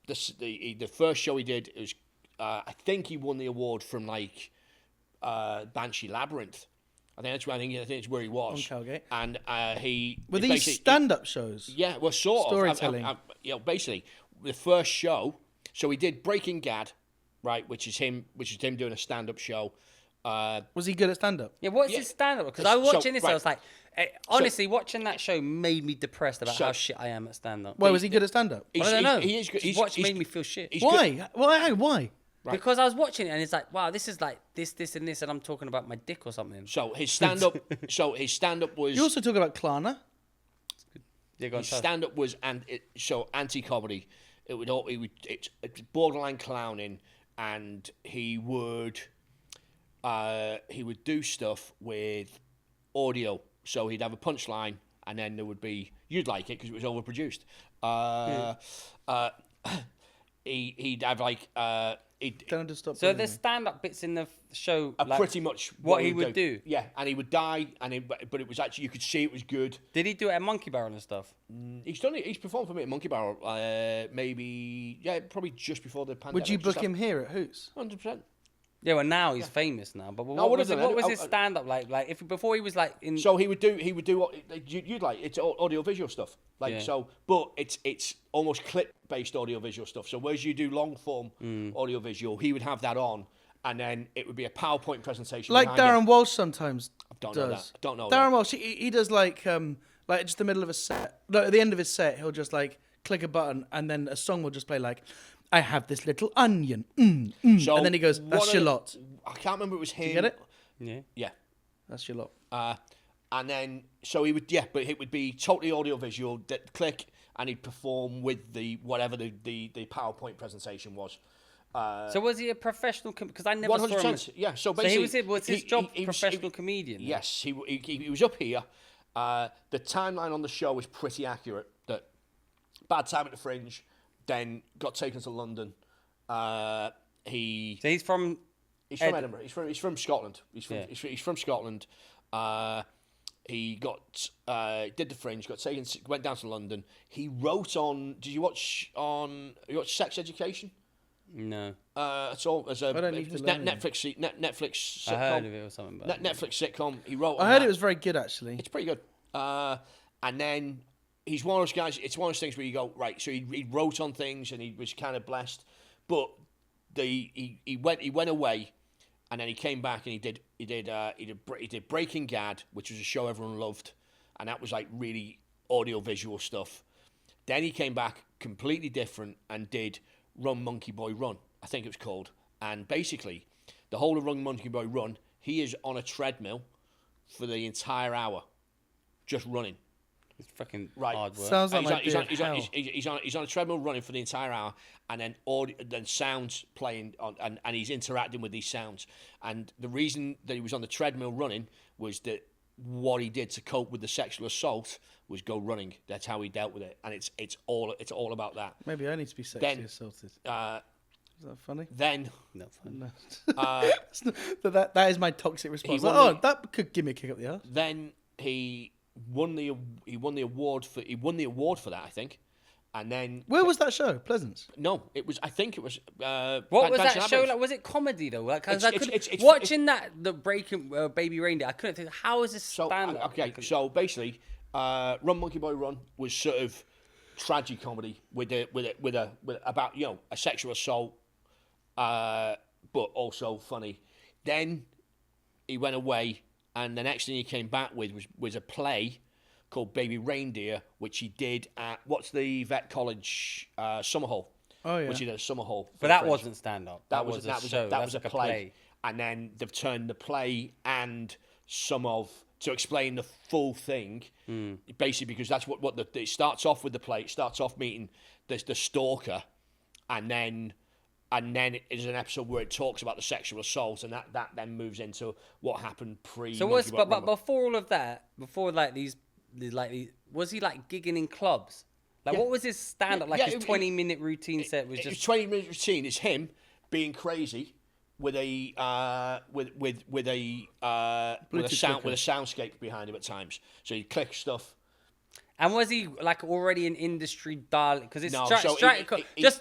Speaker 3: The first show he did was, I think he won the award from Banshee Labyrinth. I think it's where he was.
Speaker 2: On Calgate.
Speaker 3: And
Speaker 2: were these stand-up shows?
Speaker 3: Yeah, well, sort
Speaker 2: Storytelling.
Speaker 3: of. Basically, the first show. So he did Breaking Gadd, right, which is him doing a stand-up show.
Speaker 2: Was he good at stand-up?
Speaker 1: Yeah, what's his stand-up? Because I was watching this, I was like, honestly, watching that show made me depressed about how shit I am at stand-up.
Speaker 2: Why was he good at stand-up?
Speaker 1: I don't know.
Speaker 3: He is good.
Speaker 1: Made me feel shit.
Speaker 2: Why? Why?
Speaker 3: Right.
Speaker 1: Because I was watching it and it's like, wow, this is like this, and this, and I'm talking about my dick or something.
Speaker 3: So his stand-up was.
Speaker 2: You also talk about Klarna.
Speaker 1: Yeah,
Speaker 3: his stand-up was anti-comedy. It's borderline clowning, and he would do stuff with audio. So he'd have a punchline, and then there would be, you'd like it because it was overproduced. He'd have
Speaker 2: Don't just stop.
Speaker 1: So the stand-up bits in the show,
Speaker 3: pretty much
Speaker 1: what he would do.
Speaker 3: Yeah, and he would die, but it was actually, you could see it was good.
Speaker 1: Did he do it at Monkey Barrel and stuff?
Speaker 3: He's done it. He's performed for me at Monkey Barrel. Probably just before the pandemic.
Speaker 2: Would you book him here at Hoots?
Speaker 3: 100%.
Speaker 1: Yeah, well now he's famous now. But
Speaker 3: No,
Speaker 1: what was
Speaker 3: I-
Speaker 1: his stand-up like? Like if before he was like in.
Speaker 3: So he would do you'd like, it's audio visual stuff, but it's almost clip based audio visual stuff. So whereas you do long form audio visual, he would have that on, and then it would be a PowerPoint presentation.
Speaker 2: Like Darren
Speaker 3: it.
Speaker 2: Walsh sometimes
Speaker 3: Don't
Speaker 2: does.
Speaker 3: know that. Don't know
Speaker 2: Darren
Speaker 3: that.
Speaker 2: Walsh, he does like just the middle of a set. Like at the end of his set, he'll just like click a button, and then a song will just play like, I have this little onion,
Speaker 3: So
Speaker 2: and then he goes, that's your lot.
Speaker 3: I can't remember it was him.
Speaker 2: Do you get it?
Speaker 1: Yeah.
Speaker 3: Yeah.
Speaker 2: That's your lot.
Speaker 3: And then, so he would, but it would be totally audio visual, click, and he'd perform with whatever the PowerPoint presentation was.
Speaker 1: So was he a professional? Because I never saw him.
Speaker 3: 100%. Yeah. So basically,
Speaker 1: was his job professional comedian?
Speaker 3: Yes, he was up here. The timeline on the show was pretty accurate. That bad time at the Fringe, then got taken to London, He
Speaker 1: So he's from
Speaker 3: Edinburgh. He's from Scotland. He's from Scotland. He got did the Fringe. Got taken. Went down to London. He wrote on. Did you watch Sex Education?
Speaker 1: No.
Speaker 3: It's all as a Netflix sitcom.
Speaker 1: I heard of it or something. But
Speaker 3: Netflix sitcom. He wrote.
Speaker 2: I heard it was very good, actually.
Speaker 3: It's pretty good. And then he's one of those guys. It's one of those things where you go right. So he wrote on things and he was kind of blessed, but he went away, and then he came back and he did Breaking Gadd, which was a show everyone loved, and that was like really audio visual stuff. Then he came back completely different and did Run Monkey Boy Run, I think it was called. And basically, the whole of Run Monkey Boy Run, he is on a treadmill for the entire hour, just running.
Speaker 1: it's fucking
Speaker 3: Right.
Speaker 1: hard work.
Speaker 2: Sounds like
Speaker 3: He's
Speaker 2: my
Speaker 3: on, he's,
Speaker 2: day
Speaker 3: on,
Speaker 2: of
Speaker 3: he's, on,
Speaker 2: hell.
Speaker 3: he's on a treadmill running for the entire hour, and then then sounds playing on, and he's interacting with these sounds. And the reason that he was on the treadmill running was that what he did to cope with the sexual assault was go running. That's how he dealt with it, and it's all about that.
Speaker 2: Maybe I need to be sexually
Speaker 3: Then,
Speaker 2: assaulted. Is that funny?
Speaker 3: Then
Speaker 1: No fun.
Speaker 2: No. That is my toxic response.
Speaker 3: won
Speaker 2: Like, that could give me a kick up the arse.
Speaker 3: then he won the award for that, I think. And then
Speaker 2: Where was that show? Pleasance.
Speaker 3: no, it was. I think it was.
Speaker 1: What was that show like? Was it comedy though? Like, 'cause watching the Breaking Baby Reindeer, I couldn't think. How is this
Speaker 3: So
Speaker 1: stand up?
Speaker 3: okay, so basically, Run Monkey Boy Run was sort of tragic comedy with about a sexual assault, but also funny. Then he went away, and the next thing he came back with was a play called Baby Reindeer, which he did at what's the vet college summer hall.
Speaker 2: Oh, yeah.
Speaker 3: Which he did at summer hall.
Speaker 1: But that wasn't stand up. That was a show.
Speaker 3: That was
Speaker 1: like
Speaker 3: a play. And then they've turned the play and to explain the full thing, basically because that's what it starts off with the play. It starts off meeting the stalker, and then it is an episode where it talks about the sexual assault, and that then moves into what happened pre.
Speaker 1: So but before all of that, before was he like gigging in clubs? Like
Speaker 3: Yeah.
Speaker 1: what was his stand up? Like his 20-minute routine set was
Speaker 3: His
Speaker 1: just
Speaker 3: 20-minute routine is him being crazy with a soundscape behind him at times. So he clicks stuff.
Speaker 1: And was he like already an industry darling? Because it's
Speaker 3: No,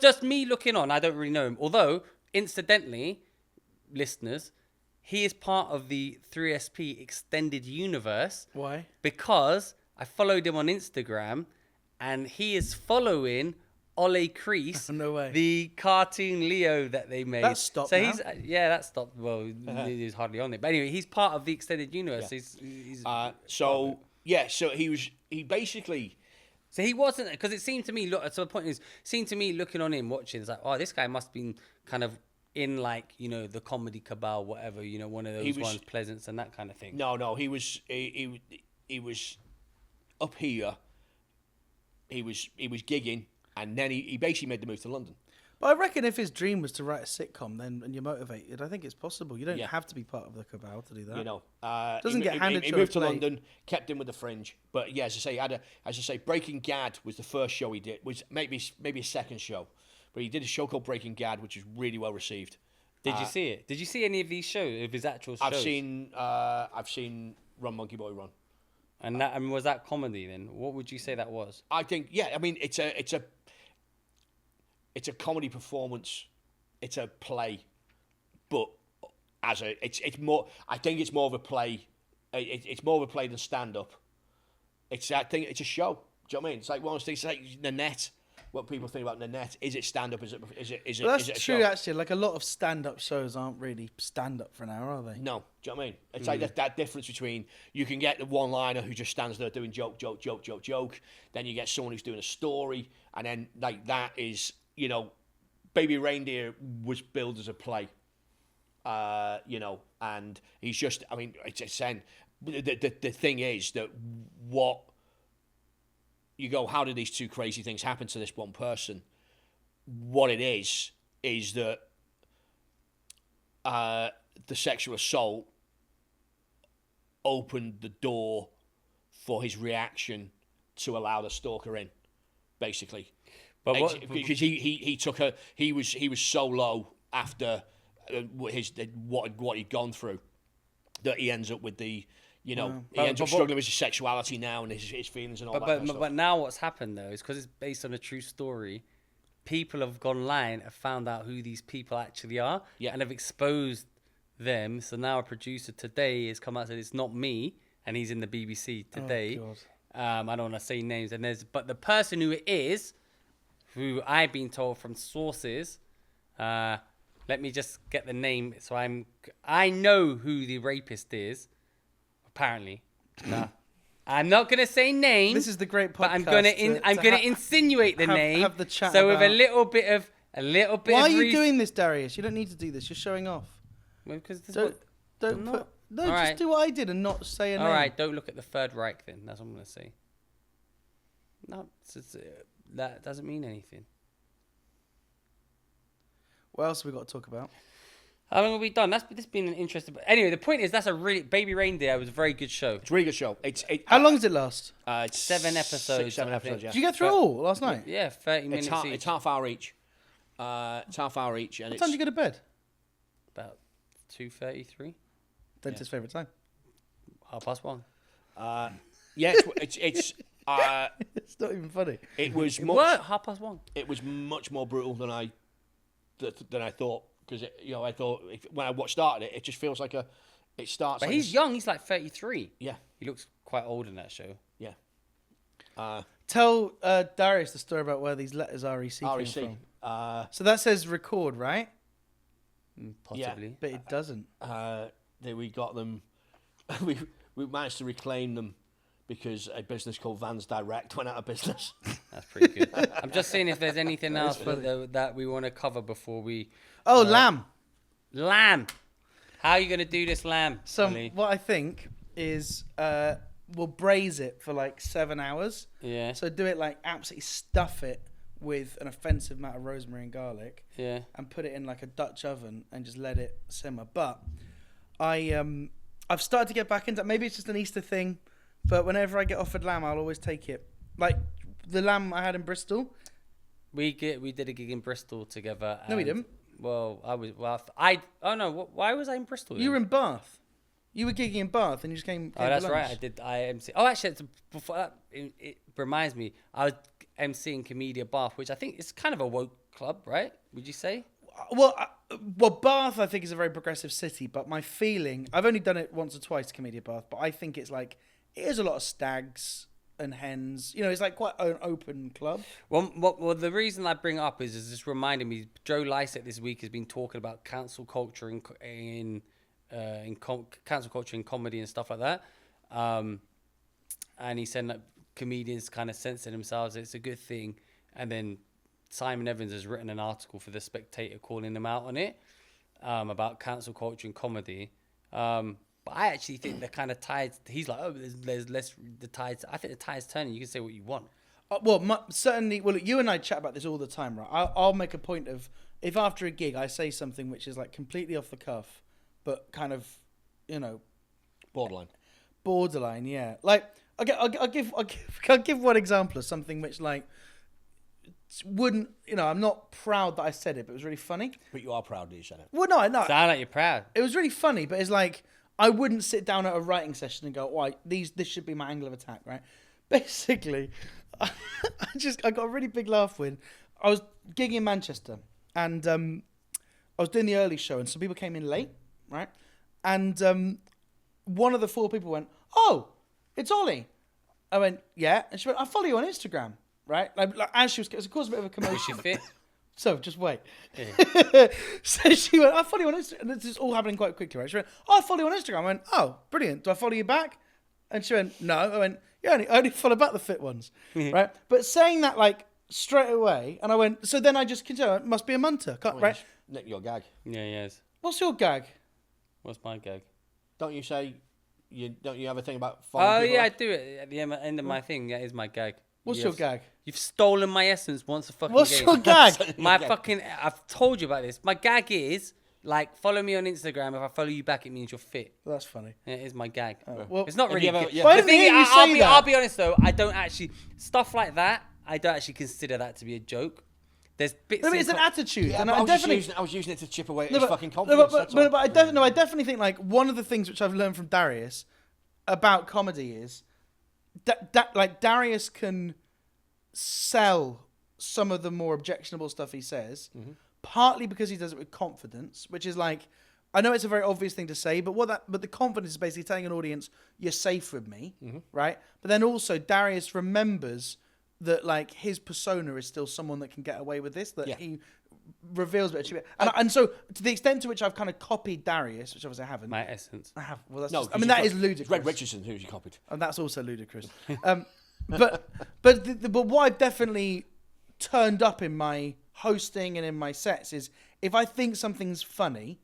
Speaker 1: just me looking on. I don't really know him. Although, incidentally, listeners, he is part of the 3SP extended universe.
Speaker 2: Why?
Speaker 1: Because I followed him on Instagram, and he is following Ole Crease,
Speaker 2: No way.
Speaker 1: the cartoon Leo that they made.
Speaker 2: That stopped
Speaker 1: So
Speaker 2: now?
Speaker 1: that stopped. Well, he's hardly on it. But anyway, he's part of the extended universe.
Speaker 3: Yeah. So he basically.
Speaker 1: So he wasn't, because it seemed to me, so the point is, seemed to me looking on him watching, it's like, oh, this guy must have been kind of in like, the comedy cabal, whatever, one of those ones, Pleasance and that kind of thing.
Speaker 3: No, he was up here. He was gigging, and then he basically made the move to London.
Speaker 2: But I reckon if his dream was to write a sitcom, then and you're motivated, I think it's possible. You don't
Speaker 3: Yeah.
Speaker 2: have to be part of the cabal to do that.
Speaker 3: Doesn't
Speaker 2: get handed
Speaker 3: He
Speaker 2: to a
Speaker 3: moved to
Speaker 2: plate.
Speaker 3: London, kept in with the Fringe, but yeah, as I say, Breaking Gadd was the first show he did. Was maybe a second show, but he did a show called Breaking Gadd, which was really well received.
Speaker 1: Did you see it? Did you see any of these shows, of his actual shows?
Speaker 3: I've seen Run Monkey Boy Run.
Speaker 1: And was that comedy then? What would you say that was?
Speaker 3: I think I mean it's a comedy performance, it's a play, but it's more. I think it's more of a play. It's more of a play than stand up. I think it's a show. Do you know what I mean? It's like one of those things. It's like Nanette. What people think about Nanette? Is it stand up? Is it
Speaker 2: That's
Speaker 3: a
Speaker 2: true,
Speaker 3: show?
Speaker 2: actually. Like a lot of stand-up shows aren't really stand-up for an hour, are they?
Speaker 3: No, do you know what I mean? It's like that difference between you can get the one-liner who just stands there doing joke. Then you get someone who's doing a story, and then like that is Baby Reindeer was billed as a play, and he's just. I mean, it's saying the thing is that what you go. How did these two crazy things happen to this one person? What it is that the sexual assault opened the door for his reaction to allow the stalker in, basically.
Speaker 1: But what?
Speaker 3: Because he took a he was so low after what he'd gone through that he ends up with the he ends up struggling with his sexuality now and his feelings and all that kind of stuff.
Speaker 1: But now what's happened though is because it's based on a true story. People have gone online and found out who these people actually are, and have exposed them. So now a producer today has come out and said it's not me, and he's in the BBC today.
Speaker 2: Oh, God.
Speaker 1: I don't want to say names, but the person who it is, who I've been told from sources, let me just get the name. So I know who the rapist is. Apparently, no. I'm not gonna say names.
Speaker 2: This is the great podcast.
Speaker 1: But I'm gonna insinuate the name.
Speaker 2: Have the chat.
Speaker 1: So with a little bit of.
Speaker 2: Why are you doing this, Darius? You don't need to do this. You're showing off.
Speaker 1: Well, because
Speaker 2: just do what I did and not say a name.
Speaker 1: All right, don't look at the Third Reich then. That's what I'm gonna say. No, that doesn't mean anything.
Speaker 2: What else have we got to talk about?
Speaker 1: How long have we done? This been an interesting. Anyway, the point is that's a really Baby Reindeer was a very good show.
Speaker 3: It's a really good show.
Speaker 2: How long does it last?
Speaker 3: It's
Speaker 1: 7 episodes.
Speaker 3: 7 episodes. Yeah.
Speaker 2: Did you get through all last night?
Speaker 1: Yeah, 30 minutes each.
Speaker 3: It's half hour each. It's half hour each, and
Speaker 2: what time do you go to bed?
Speaker 1: About 2:33.
Speaker 2: Dentist's favourite time.
Speaker 1: 1:30.
Speaker 3: Yeah, it's
Speaker 2: it's not even funny.
Speaker 3: It was much.
Speaker 1: What? 1:30.
Speaker 3: It was much more brutal than I thought. Because I thought when I started it just feels like it starts.
Speaker 1: But
Speaker 3: like
Speaker 1: he's young. He's like 33.
Speaker 3: Yeah,
Speaker 1: he looks quite old in that show.
Speaker 3: Yeah.
Speaker 2: Tell Darius the story about where these letters REC came from. So that says record, right?
Speaker 1: Possibly.
Speaker 2: Yeah, but it doesn't.
Speaker 3: We got them. we managed to reclaim them because a business called Vans Direct went out of business.
Speaker 1: That's pretty good. I'm just seeing if there's anything else that we want to cover before we.
Speaker 2: Oh, lamb.
Speaker 1: Lamb. How are you going to do this lamb?
Speaker 2: What I think is we'll braise it for like 7 hours.
Speaker 1: Yeah.
Speaker 2: So do it like absolutely stuff it with an offensive amount of rosemary and garlic.
Speaker 1: Yeah.
Speaker 2: And put it in like a Dutch oven and just let it simmer. But I've started to get back into. Maybe it's just an Easter thing, but whenever I get offered lamb, I'll always take it. Like the lamb I had in Bristol.
Speaker 1: We did a gig in Bristol together.
Speaker 2: No, we didn't.
Speaker 1: Well, why was I in Bristol?
Speaker 2: You were in Bath. You were gigging in Bath and you just came.
Speaker 1: Oh, that's right. I did. I MC. Oh, actually, before that, it reminds me. I was MCing Comedia Bath, which I think is kind of a woke club, right? Would you say?
Speaker 2: Well, Bath I think is a very progressive city, but my feeling, I've only done it once or twice, Comedia Bath, but I think it's like it is a lot of stags and hens. It's like quite an open club.
Speaker 1: Well, the reason I bring it up is this reminded me. Joe Lycett this week has been talking about cancel culture in cancel culture in comedy and stuff like that. And he said that comedians kind of censor themselves. It's a good thing. And then Simon Evans has written an article for The Spectator calling them out on it about cancel culture in comedy. But I actually think the kind of tides. He's like, there's less the tides. I think the tide's turning. You can say what you want.
Speaker 2: Certainly. Well, you and I chat about this all the time, right? I'll make a point of if after a gig I say something which is like completely off the cuff, but kind of, borderline, yeah. Like I'll give one example of something which like wouldn't. I'm not proud that I said it, but it was really funny.
Speaker 3: But you are proud that you said it.
Speaker 2: Well, no.
Speaker 1: Sound like you're proud.
Speaker 2: It was really funny, but it's like. I wouldn't sit down at a writing session and go, "Why this should be my angle of attack," right? Basically, I got a really big laugh when I was gigging in Manchester and I was doing the early show and some people came in late, right? And one of the 4 people went, "Oh, it's Ollie." I went, "Yeah," and she went, "I follow you on Instagram," right? Like as she was, it caused a bit of a commotion.
Speaker 1: Was she fit?
Speaker 2: So, just wait.
Speaker 1: Yeah.
Speaker 2: So she went, "I follow you on Instagram." And this is all happening quite quickly, right? She went, "Oh, I follow you on Instagram." I went, "Oh, brilliant. Do I follow you back?" And she went, "No." I went, "Yeah, I only follow back the fit ones." Right? But saying that, like, straight away, and I went, so then I just continued, it must be a munter, right?
Speaker 3: Nick, your gag.
Speaker 1: Yeah, yes.
Speaker 2: What's your gag?
Speaker 1: What's my gag?
Speaker 3: Don't you say, don't you have a thing about
Speaker 1: following people? I do it at the end of my thing. That is my gag.
Speaker 2: What's your gag?
Speaker 1: You've stolen my essence once a fucking
Speaker 2: What's
Speaker 1: game.
Speaker 2: your gag?
Speaker 1: I've told you about this. My gag is, like, follow me on Instagram. If I follow you back, it means you're fit.
Speaker 2: That's funny.
Speaker 1: Yeah, it is my gag.
Speaker 2: Well,
Speaker 1: it's not really good.
Speaker 2: But I didn't hear you say that.
Speaker 1: I'll be honest, though. I don't actually... Stuff like that, I don't actually consider that to be a joke. There's bits.
Speaker 2: No, but it's an attitude,
Speaker 3: Yeah,
Speaker 2: and
Speaker 3: but
Speaker 2: I
Speaker 3: I was using it to chip away at his fucking confidence.
Speaker 2: But I definitely think like one of the things which I've learned from Darius about comedy is like Darius can sell some of the more objectionable stuff he says, partly because he does it with confidence, which is like, I know it's a very obvious thing to say, but the confidence is basically telling an audience you're safe with me, right? But then also Darius remembers that like his persona is still someone that can get away with this, that he reveals a bit. And so to the extent to which I've kind of copied Darius, which obviously I haven't.
Speaker 1: My essence.
Speaker 2: I have. Well, that's
Speaker 3: No,
Speaker 2: just, I mean, that is ludicrous.
Speaker 3: Red Richardson, who you copied.
Speaker 2: And that's also ludicrous. But what I've definitely turned up in my hosting and in my sets is if I think something's funny,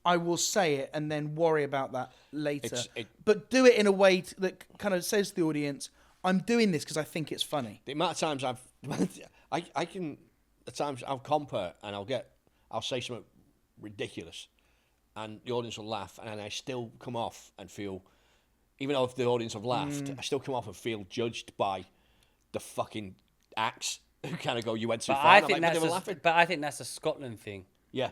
Speaker 2: I will say it and then worry about that later. But do it in a way that kind of says to the audience, I'm doing this because I think it's funny.
Speaker 3: The amount of times I can, at times I'll compare and I'll say something ridiculous and the audience will laugh and I still come off and feel, even though if the audience have laughed, I still come off and feel judged by the fucking acts who kind of go, you went too far.
Speaker 1: But I think that's a Scotland thing.
Speaker 3: Yeah.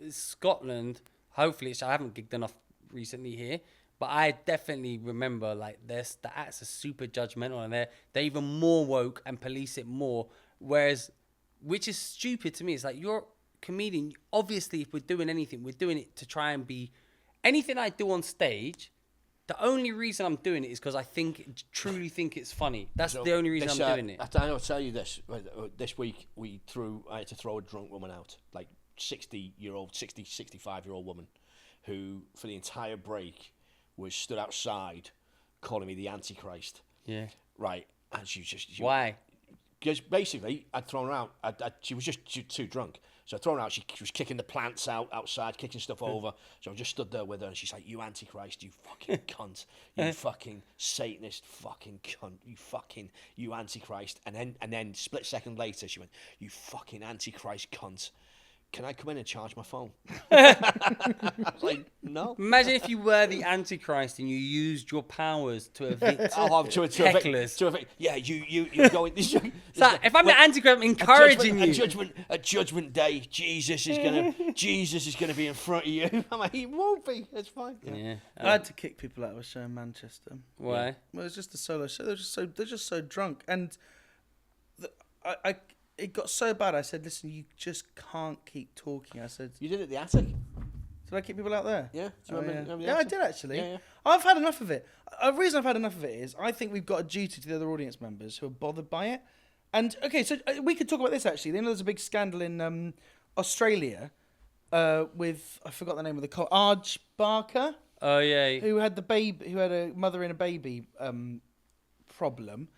Speaker 1: Scotland, hopefully, I haven't gigged enough recently here, but I definitely remember like the acts are super judgmental and they're even more woke and police it more. Whereas, which is stupid to me, it's like you're a comedian. Obviously, if we're doing anything, we're doing it to try and be anything I do on stage. The only reason I'm doing it is because I truly think it's funny. That's the only reason I'm doing it.
Speaker 3: I'll tell you this. This week I had to throw a drunk woman out, like 65-year-old woman, who for the entire break was stood outside calling me the Antichrist.
Speaker 1: Yeah.
Speaker 3: Right. And she was just...
Speaker 1: Why?
Speaker 3: Because basically, I'd thrown her out. She was too drunk. So I'd thrown her out. She was kicking the plants outside, kicking stuff over. So I just stood there with her and she's like, you Antichrist, you fucking cunt. You fucking Satanist fucking cunt. You Antichrist. And then split second later, she went, you fucking Antichrist cunt. Can I come in and charge my phone? I was like, no.
Speaker 1: Imagine if you were the Antichrist and you used your powers to evict hecklers.
Speaker 3: Yeah, you're going.
Speaker 1: If I'm the Antichrist, I'm encouraging you.
Speaker 3: At judgment day, Jesus is gonna be in front of you. I'm like, he won't be. It's fine.
Speaker 1: Yeah.
Speaker 2: I had to kick people out of a show in Manchester.
Speaker 1: Why?
Speaker 2: Yeah. Well, it was just a solo show. They're just so drunk, and it got so bad. I said, "Listen, you just can't keep talking." I said,
Speaker 3: "You did it at the attic."
Speaker 2: Did I kick people out there?
Speaker 3: Yeah.
Speaker 2: Yeah, I did actually.
Speaker 3: Yeah.
Speaker 2: I've had enough of it. The reason I've had enough of it is I think we've got a duty to the other audience members who are bothered by it. And okay, so we could talk about this actually. Then there's a big scandal in Australia with I forgot the name of the Arj Barker.
Speaker 1: Oh yeah.
Speaker 2: Who had a mother and a baby problem.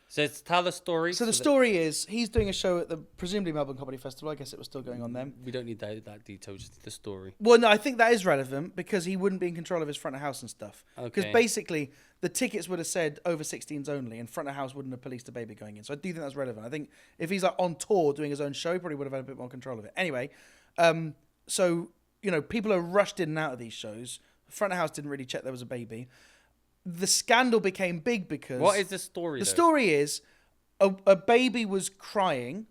Speaker 1: So tell the story.
Speaker 2: So the story is he's doing a show at the presumably Melbourne Comedy Festival. I guess it was still going on then.
Speaker 1: We don't need that detail, just the story.
Speaker 2: Well, no, I think that is relevant because he wouldn't be in control of his front of house and stuff. Because basically the tickets would have said over 16s only and front of house wouldn't have policed a baby going in. So I do think that's relevant. I think if he's like on tour doing his own show, he probably would have had a bit more control of it. Anyway, so, you know, people are rushed in and out of these shows. Front of house didn't really check there was a baby. The scandal became big because...
Speaker 1: What is the story,
Speaker 2: The story is a baby was crying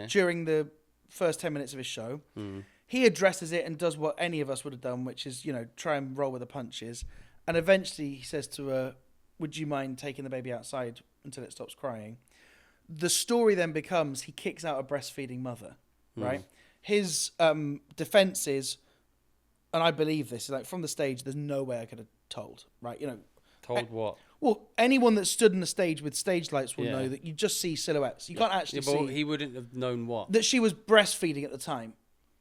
Speaker 2: during the first 10 minutes of his show. Mm. He addresses it and does what any of us would have done, which is, you know, try and roll with the punches. And eventually he says to her, would you mind taking the baby outside until it stops crying? The story then becomes he kicks out a breastfeeding mother, right? His defense is, and I believe this, like from the stage, there's no way I could have told, right? You know,
Speaker 1: told what?
Speaker 2: Well, anyone that stood on the stage with stage lights will know that you just see silhouettes. You can't actually see.
Speaker 1: But he wouldn't have known what?
Speaker 2: That she was breastfeeding at the time,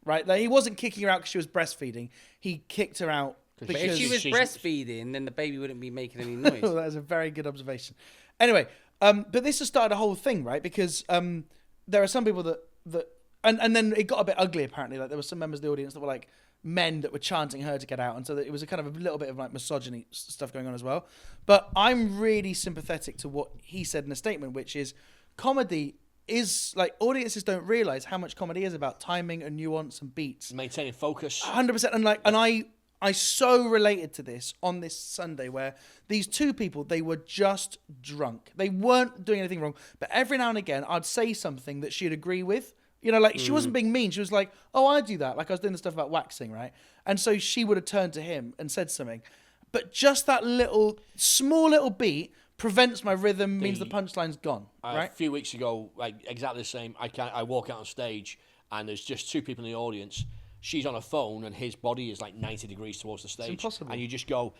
Speaker 2: right? Like, he wasn't kicking her out because she was breastfeeding. He kicked her out because...
Speaker 1: But if she was breastfeeding, then the baby wouldn't be making any noise.
Speaker 2: Well, that is a very good observation. Anyway, but this has started a whole thing, right? Because there are some people that and then it got a bit ugly, apparently. Like, there were some members of the audience that were like men that were chanting her to get out, and so that it was a kind of a little bit of like misogyny stuff going on as well. But I'm really sympathetic to what he said in a statement, which is comedy is like, audiences don't realize how much comedy is about timing and nuance and beats,
Speaker 3: maintaining focus.
Speaker 2: 100%. And like, and I so related to this on this Sunday where these two people, they were just drunk. They weren't doing anything wrong. But every now and again, I'd say something that she'd agree with. You know, like she wasn't being mean. She was like, oh, I do that. Like I was doing the stuff about waxing, right? And so she would have turned to him and said something. But just that small little beat prevents my rhythm, means the punchline's gone, right?
Speaker 3: A few weeks ago, like exactly the same, I walk out on stage and there's just two people in the audience. She's on a phone and his body is like 90 degrees towards the stage.
Speaker 2: It's impossible.
Speaker 3: And you just go,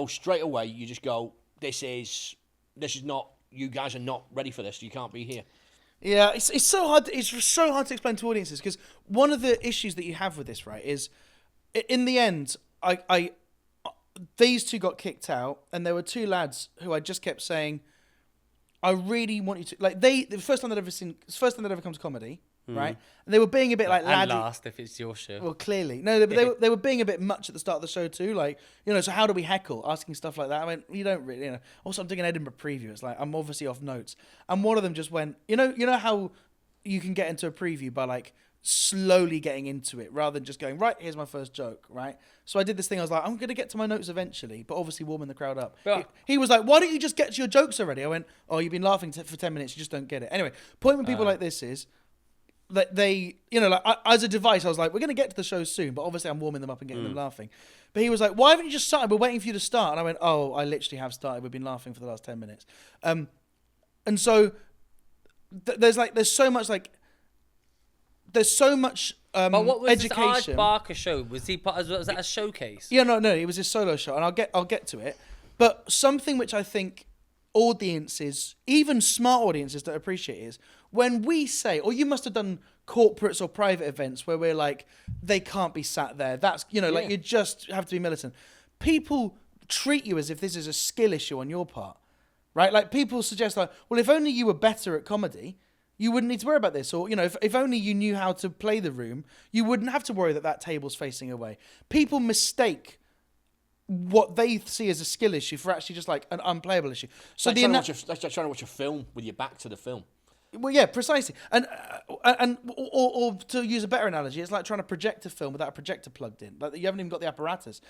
Speaker 3: straight away, you just go, this is not, you guys are not ready for this. You can't be here.
Speaker 2: Yeah, it's so hard. It's so hard to explain to audiences because one of the issues that you have with this, right, is in the end, these two got kicked out, and there were two lads who I just kept saying, I really want you to like. The first time they'd ever come to comedy, right? And they were being a bit like
Speaker 1: and
Speaker 2: laddie.
Speaker 1: last if it's your show.
Speaker 2: Well, clearly, no, but they were being a bit much at the start of the show too. Like, you know, so how do we heckle? Asking stuff like that. I went, you don't really, you know. Also, I'm doing an Edinburgh preview. It's like I'm obviously off notes, and one of them just went, you know how you can get into a preview by like slowly getting into it rather than just going, right, here's my first joke, right? So I did this thing. I was like, I'm going to get to my notes eventually, but obviously warming the crowd up.
Speaker 1: But
Speaker 2: he was like, why don't you just get to your jokes already? I went, oh, you've been laughing for 10 minutes. You just don't get it. Anyway, point with people like this is that they, you know, like as a device, I was like, we're going to get to the show soon, but obviously I'm warming them up and getting them laughing. But he was like, why haven't you just started? We're waiting for you to start. And I went, oh, I literally have started. We've been laughing for the last 10 minutes. And so there's so much
Speaker 1: but what was
Speaker 2: education.
Speaker 1: this Arj Barker show? Was that a showcase?
Speaker 2: Yeah, no, it was his solo show, and I'll get to it. But something which I think audiences, even smart audiences, don't appreciate is when we say, or you must have done corporates or private events where we're like, they can't be sat there. That's, you know, like you just have to be militant. People treat you as if this is a skill issue on your part, right? Like people suggest like, well, if only you were better at comedy, you wouldn't need to worry about this. Or, you know, if only you knew how to play the room, you wouldn't have to worry that table's facing away. People mistake what they see as a skill issue for actually just like an unplayable issue. So
Speaker 3: like trying to watch a film with your back to the film.
Speaker 2: Well, yeah, precisely. And or to use a better analogy, it's like trying to project a film without a projector plugged in. Like you haven't even got the apparatus.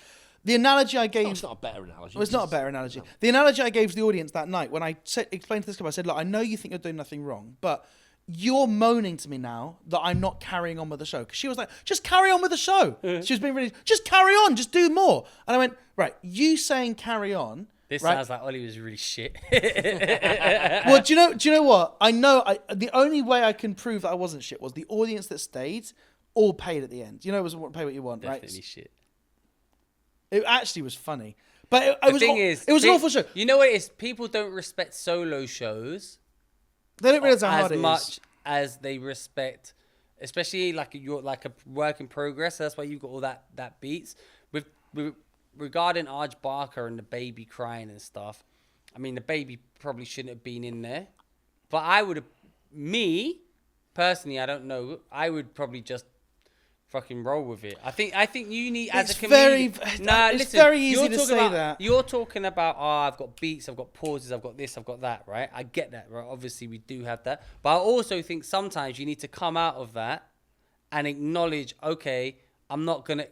Speaker 2: The analogy I gave...
Speaker 3: No, it's not a better analogy.
Speaker 2: Well, it's not a better analogy. No. The analogy I gave to the audience that night, when I explained to this couple, I said, look, I know you think you're doing nothing wrong, but you're moaning to me now that I'm not carrying on with the show. Because she was like, just carry on with the show. She was being really, just carry on, just do more. And I went, right, you saying carry on...
Speaker 1: This
Speaker 2: right?
Speaker 1: sounds like Ollie was really shit.
Speaker 2: Well, do you know what? I know the only way I can prove that I wasn't shit was the audience that stayed all paid at the end. You know, it was pay what you want,
Speaker 1: Definitely
Speaker 2: right?
Speaker 1: shit.
Speaker 2: It actually was funny. But it was an awful show.
Speaker 1: You know what it is? People don't respect solo shows.
Speaker 2: They don't realize how hard it is.
Speaker 1: As much as they respect, especially like a work in progress. That's why you've got all that beats. With regarding Arj Barker and the baby crying and stuff, I mean, the baby probably shouldn't have been in there. But me, personally, I don't know, I would probably just fucking roll with it. I think you need, as a comedian...
Speaker 2: It's very easy to say that.
Speaker 1: You're talking about, I've got beats, I've got pauses, I've got this, I've got that, right? I get that, right? Obviously, we do have that. But I also think sometimes you need to come out of that and acknowledge, okay, I'm not going to...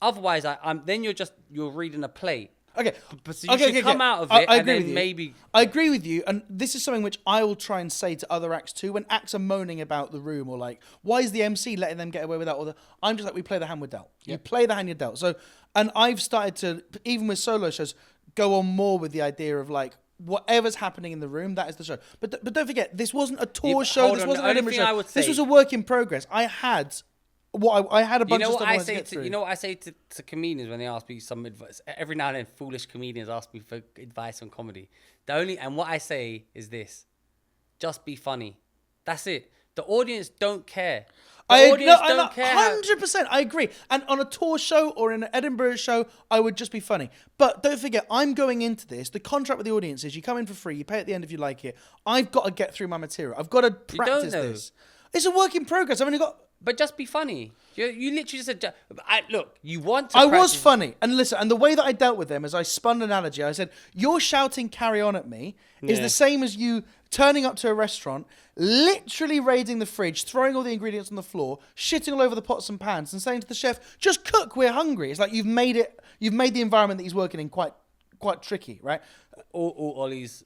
Speaker 1: Otherwise, then you're reading a play.
Speaker 2: Okay,
Speaker 1: so you should come out of it
Speaker 2: I
Speaker 1: and
Speaker 2: agree
Speaker 1: then
Speaker 2: with you.
Speaker 1: maybe...
Speaker 2: I agree with you, and this is something which I will try and say to other acts too. When acts are moaning about the room or like, why is the MC letting them get away with that? I'm just like, we play the hand we're dealt. You play the hand you're dealt. So, and I've started to, even with solo shows, go on more with the idea of like, whatever's happening in the room, that is the show. But don't forget, this wasn't a tour show. This wasn't an Edinburgh show. This was a work in progress. I had a bunch of stuff I wanted to get through.
Speaker 1: You know what I say to comedians when they ask me some advice? Every now and then, foolish comedians ask me for advice on comedy. What I say is this: just be funny. That's it. The audience don't care. The audience don't care.
Speaker 2: 100%, I agree. And on a tour show or in an Edinburgh show, I would just be funny. But don't forget, I'm going into this. The contract with the audience is you come in for free, you pay at the end if you like it. I've got to get through my material. I've got to practice this. It's a work in progress. I've only got...
Speaker 1: But just be funny. You literally just said, look, you want to
Speaker 2: I was funny. And listen, and the way that I dealt with them is I spun an analogy. I said, you're shouting carry on at me is the same as you turning up to a restaurant, literally raiding the fridge, throwing all the ingredients on the floor, shitting all over the pots and pans, and saying to the chef, "Just cook, we're hungry." It's like you've made the environment that he's working in quite tricky, right?
Speaker 1: All Ollie's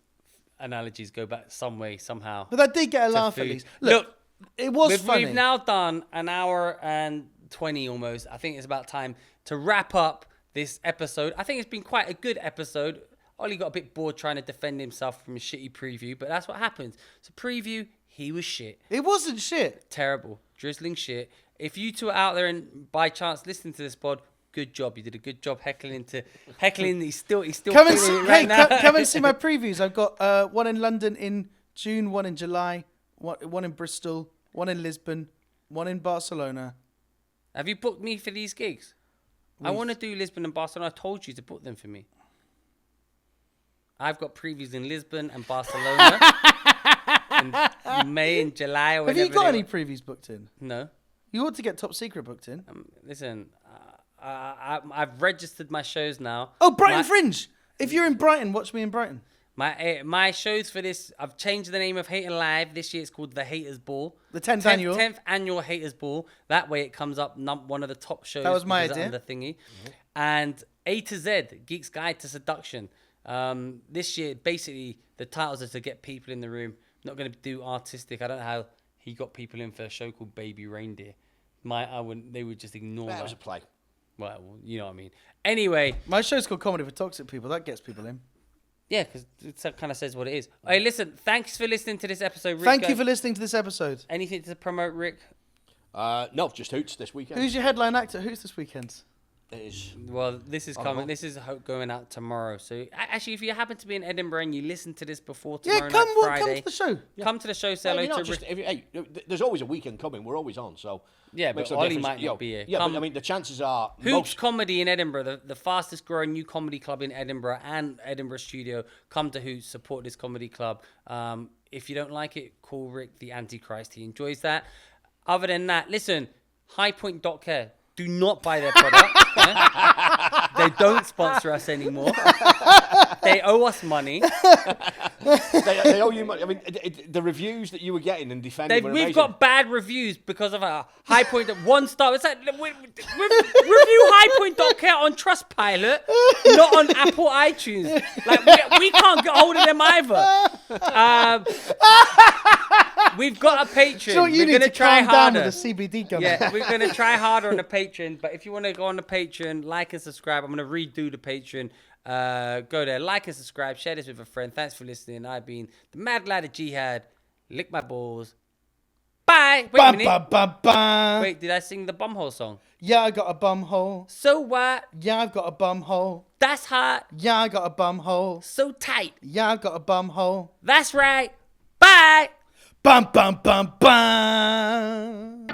Speaker 1: analogies go back some way, somehow.
Speaker 2: But that did get a laugh at
Speaker 1: food.
Speaker 2: least. Look, it was funny.
Speaker 1: We've now done an hour and 20 almost. I think it's about time to wrap up this episode. I think it's been quite a good episode. Ollie got a bit bored trying to defend himself from a shitty preview, but that's what happens. So preview, he was shit.
Speaker 2: It wasn't shit.
Speaker 1: Terrible. Drizzling shit. If you two are out there and by chance listening to this pod, good job. You did a good job heckling. He's still
Speaker 2: Come and
Speaker 1: feeling it right now.
Speaker 2: come and see my previews. I've got one in London in June, one in July, one in Bristol, one in Lisbon, one in Barcelona.
Speaker 1: Have you booked me for these gigs? I want to do Lisbon and Barcelona. I told you to book them for me. I've got previews in Lisbon and Barcelona in May and July. Or
Speaker 2: Have you got any previews booked in?
Speaker 1: No.
Speaker 2: You ought to get Top Secret booked in.
Speaker 1: Listen, I've registered my shows now.
Speaker 2: Oh, Brighton Fringe! If you're in Brighton, watch me in Brighton.
Speaker 1: My shows for this, I've changed the name of Hater Live. This year it's called the Haters Ball.
Speaker 2: The 10th annual.
Speaker 1: 10th annual Haters Ball. That way it comes up one of the top shows.
Speaker 2: That was my idea.
Speaker 1: The thingy. Mm-hmm. And A to Z, Geek's Guide to Seduction. This year, basically, the titles are to get people in the room. Not going to do artistic. I don't know how he got people in for a show called Baby Reindeer. They would just ignore that.
Speaker 3: That was a play.
Speaker 1: Well, you know what I mean. Anyway.
Speaker 2: My show's called Comedy for Toxic People. That gets people in.
Speaker 1: Yeah, because it kind of says what it is. Hey, listen, thanks for listening to this episode, Rick.
Speaker 2: Thank you for listening to this episode.
Speaker 1: Anything to promote, Rick?
Speaker 3: No, just Hoots this weekend.
Speaker 2: Who's your headline actor? Who's this weekend?
Speaker 3: It is.
Speaker 1: Well, this is coming. This is going out tomorrow. So, actually, if you happen to be in Edinburgh and you listen to this before tomorrow night, Friday,
Speaker 2: come to the show.
Speaker 1: Come to the show. Say hello to Rick.
Speaker 3: There's always a weekend coming. We're always on, so
Speaker 1: yeah, but Ollie might not be here.
Speaker 3: Yeah, but I mean, the chances are
Speaker 1: Hoops Comedy in Edinburgh, the fastest growing new comedy club in Edinburgh and Edinburgh studio. Come to Hoops, support this comedy club. If you don't like it, call Rick the Antichrist. He enjoys that. Other than that, listen, highpoint.care. Do not buy their product. They don't sponsor us anymore. They owe us money.
Speaker 3: they owe you money. I mean, the reviews that you were getting and defending were amazing.
Speaker 1: We've got bad reviews because of our High Point. 1 star. It's like review highpoint.care on Trustpilot, not on Apple iTunes. Like we can't get hold of them either. We've got a Patreon.
Speaker 2: So
Speaker 1: we're going to try harder.
Speaker 2: Down with the CBD gum.
Speaker 1: Yeah, we're going to try harder on the Patreon. But if you want to go on the Patreon, like and subscribe. I'm going to redo the Patreon. Go there, like and subscribe. Share this with a friend. Thanks for listening. I've been the Mad Lad of Jihad. Lick my balls. Bye. Wait a minute. Wait, did I sing the bumhole song?
Speaker 2: Yeah, I got a bum hole.
Speaker 1: So what?
Speaker 2: Yeah, I've got a bum hole.
Speaker 1: That's hot.
Speaker 2: Yeah, I got a bum hole.
Speaker 1: So tight.
Speaker 2: Yeah, I've got a bum hole.
Speaker 1: That's right. Bye.
Speaker 2: Bum, bum, bum, bum.